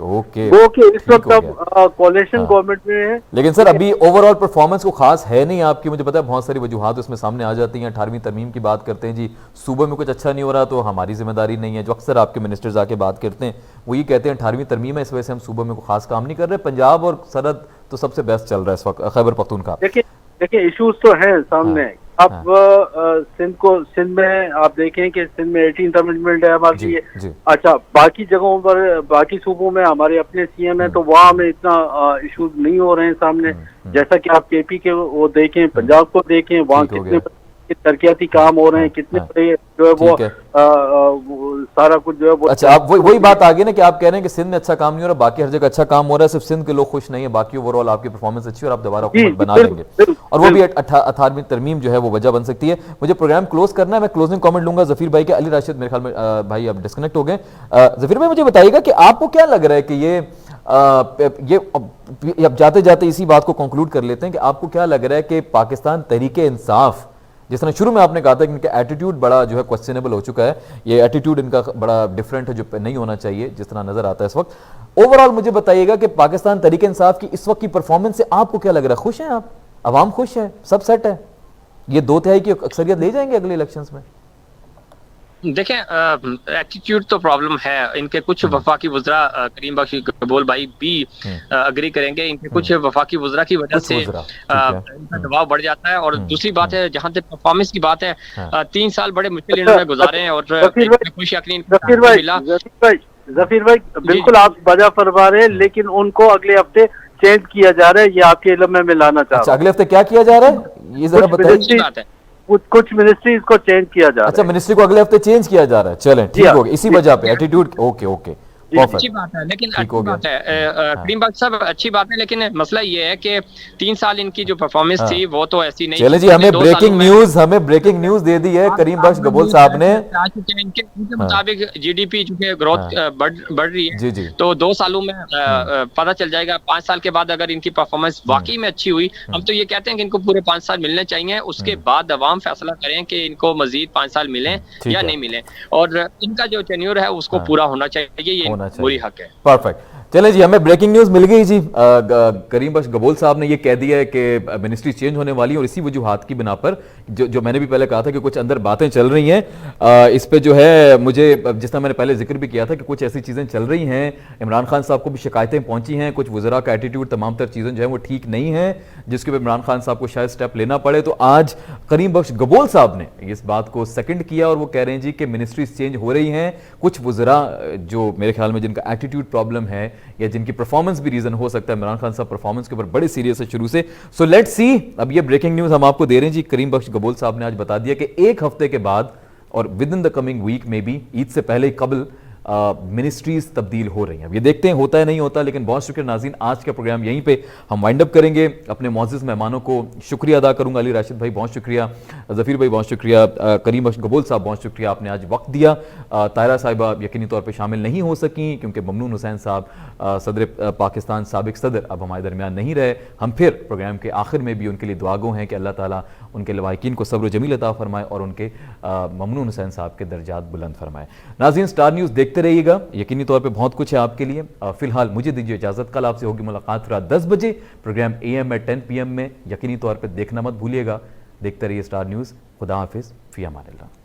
वो के इस वक्त अब कोalition गवर्नमेंट में है। लेकिन सर अभी ओवरऑल परफॉर्मेंस को खास है नहीं आपकी। मुझे पता है बहुत सारी वजूहात उसमें सामने आ जाती हैं। 18वीं तरमीम की बात करते हैं जी, सूबे में कुछ अच्छा नहीं हो रहा तो हमारी जिम्मेदारी नहीं है। जो अक्सर आपके मिनिस्टर्स आके बात करते हैं वो ये कहते हैं 18वीं तरमीम है, इस वजह से हम सूबे में कोई खास काम नहीं कर रहे। पंजाब और सरहद तो सबसे बेस्ट चल रहा है इस वक्त, खैबर पख्तूनख्वा। देखिए इश्यूज तो हैं सामने। आप सिंध में आप देखें कि सिंध में 18th अमेंडमेंट है हमारे लिए। अच्छा, बाकी जगहों पर, बाकी सूबों में हमारे अपने सीएम है, तो वहाँ में इतना इश्यूज नहीं हो रहे हैं सामने। जैसा कि आप केपी के वो देखें, पंजाब को देखें, वहाँ कितने तरक्याती काम हो रहे हैं, कितने जो है वो सारा कुछ जो है वो। अच्छा, आप वही बात आ गई ना कि आप कह रहे हैं कि सिंध में अच्छा काम नहीं हो रहा, बाकी हर जगह अच्छा काम हो रहा है, सिर्फ सिंध के लोग खुश नहीं है, बाकी ओवरऑल आपकी परफॉर्मेंस अच्छी है और आप दोबारा हुकूमत बना लेंगे। और वो भी 18वीं तरमीम जो है वो वजह बन सकती है। मुझे प्रोग्राम क्लोज करना है, मैं क्लोजिंग कमेंट लूंगा जफीर भाई के। अली राशिद मेरे ख्याल में भाई अब डिस्कनेक्ट हो गए। जफीर भाई मुझे बताइएगा कि आपको क्या लग रहा है कि ये अब जाते जाते इसी बात को कंक्लूड कर लेते हैं कि आपको क्या लग रहा है कि पाकिस्तान तहरीक इंसाफ, जिस तरह शुरू में आपने कहा था कि इनका एटीट्यूड बड़ा जो है क्वेश्चनेबल हो चुका है, ये एटीट्यूड इनका बड़ा डिफरेंट है जो नहीं होना चाहिए जिस तरह नजर आता है इस वक्त, ओवरऑल मुझे बताइएगा कि पाकिस्तान तहरीक इंसाफ की इस वक्त की परफॉर्मेंस से आपको क्या लग रहा है? खुश हैं आप? अवाम खुश है? सब सेट है? ये 2/3 की अक्सरियत ले जाएंगे अगले इलेक्शंस में? देखें, एटीट्यूड तो प्रॉब्लम है। इनके कुछ वफाकी वज़रा, करीम बख्शी कबूल भाई भी अग्री करेंगे, इनके कुछ वफाकी वज़रा की वजह से इनका दबाव बढ़ जाता है। और दूसरी बात है, जहाँ तक परफॉर्मेंस की बात है, 3 साल बड़े मुश्किल इन्होंने गुजारे हैं और कुछ यकीन जफीर भाई बिल्कुल आप वजह फरमा रहे हैं, लेकिन उनको अगले हफ्ते चेंज किया जा रहा है, ये आपके इल्म में लाना चाह रहा हूं। अगले हफ्ते क्या किया जा रहा है ये जरा बताइए। कुछ मिनिस्ट्रीज को चेंज किया जा रहा है। अच्छा, मिनिस्ट्री को अगले हफ्ते चेंज किया जा रहा है। चलें, ठीक हो गया, इसी वजह पे एटीट्यूड। ओके ओके, अच्छी बात है, लेकिन ठीक हो अच्छी बात गया। है करीम बख्श साहब, अच्छी बात है, लेकिन मसला ये है कि 3 साल इनकी जो परफॉर्मेंस थी वो तो ऐसी नहीं चले थी। जी, हमें 2 सालों ब्रेकिंग न्यूज दे दी है करीम बख्श गबोल साहब ने। इनके मुताबिक जीडीपी चूंकि ग्रोथ बढ़ रही है, जी जी। तो 2 सालों में पता चल जाएगा। 5 साल के बाद अगर इनकी परफॉर्मेंस वाकई में अच्छी हुई, हम तो ये कहते हैं कि इनको पूरे 5 साल मिलने चाहिए, उसके बाद अवाम फैसला करें कि इनको मजीद 5 साल मिले या नहीं मिले, और इनका जो टेन्योर है उसको पूरा होना चाहिए, ये पूरी हक है। परफेक्ट। चले जी, हमें ब्रेकिंग न्यूज मिल गई जी। करीम बख्श गबोल साहब ने ये कह दिया है कि मिनिस्ट्री चेंज होने वाली है, और इसी वजूहात की बिना पर जो मैंने भी पहले कहा था कि कुछ अंदर बातें चल रही हैं, इस पे जो है मुझे, जिस तरह मैंने पहले जिक्र भी किया था कि कुछ ऐसी चीज़ें चल रही हैं, इमरान खान साहब को भी शिकायतें पहुंची हैं, कुछ वज़रा का एटीट्यूड, तमाम तर चीज़ें जो है वो ठीक नहीं है, जिसके ऊपर इमरान खान साहब को शायद स्टेप लेना पड़े। तो आज करीम बख्श गबोल साहब ने इस बात को सेकंड किया और वो कह रहे हैं जी कि मिनिस्ट्रीज चेंज हो रही हैं, कुछ वज़रा जो मेरे ख्याल में जिनका एटीट्यूड प्रॉब्लम है या जिनकी परफॉर्मेंस भी रीजन हो सकता है, इमरान खान साहब परफॉर्मेंस के ऊपर बड़े सीरियस है शुरू से। सो लेट्स सी, अब ये ब्रेकिंग न्यूज हम आपको दे रहे हैं जी। करीम बख्श गबोल साहब ने आज बता दिया कि 1 हफ्ते के बाद और within the coming week में भी, ईद से पहले कबल मिनिस्ट्रीज तब्दील हो रही हैं। अब ये देखते हैं होता है नहीं होता, लेकिन बहुत शुक्रिया नाज़रीन, आज का प्रोग्राम यहीं पे हम वाइंड अप करेंगे। अपने मुअज़्ज़िज़ मेहमानों को शुक्रिया अदा करूंगा। अली राशिद भाई बहुत शुक्रिया, ज़फ़ीर भाई बहुत शुक्रिया, करीम बख्श गबोल साहब बहुत शुक्रिया, आपने आज वक्त दिया। तायरा साहिबा यकीनी तौर पर शामिल नहीं हो सकी क्योंकि ममनून हुसैन साहब सदर पाकिस्तान साबिक सदर अब हमारे दरमियान नहीं रहे। हम फिर प्रोग्राम के आखिर में भी उनके लिए दुआगो हैं कि अल्लाह ताला उनके लवाहिकीन को सब्र जमील अता फरमाए और उनके ममनून हुसैन साहब के दर्जात बुलंद फरमाए। नाज़रीन, स्टार न्यूज़ देखते रहिएगा, यकीनी तौर पे बहुत कुछ है आपके लिए। फिलहाल मुझे दीजिए इजाज़त, कल आपसे होगी मुलाकात रात 10 बजे प्रोग्राम AM at 10 PM में। यकीनी तौर पे देखना मत भूलिएगा। देखते रहिए स्टार न्यूज़। खुदा हाफिज़, फ़ी अमान अल्लाह।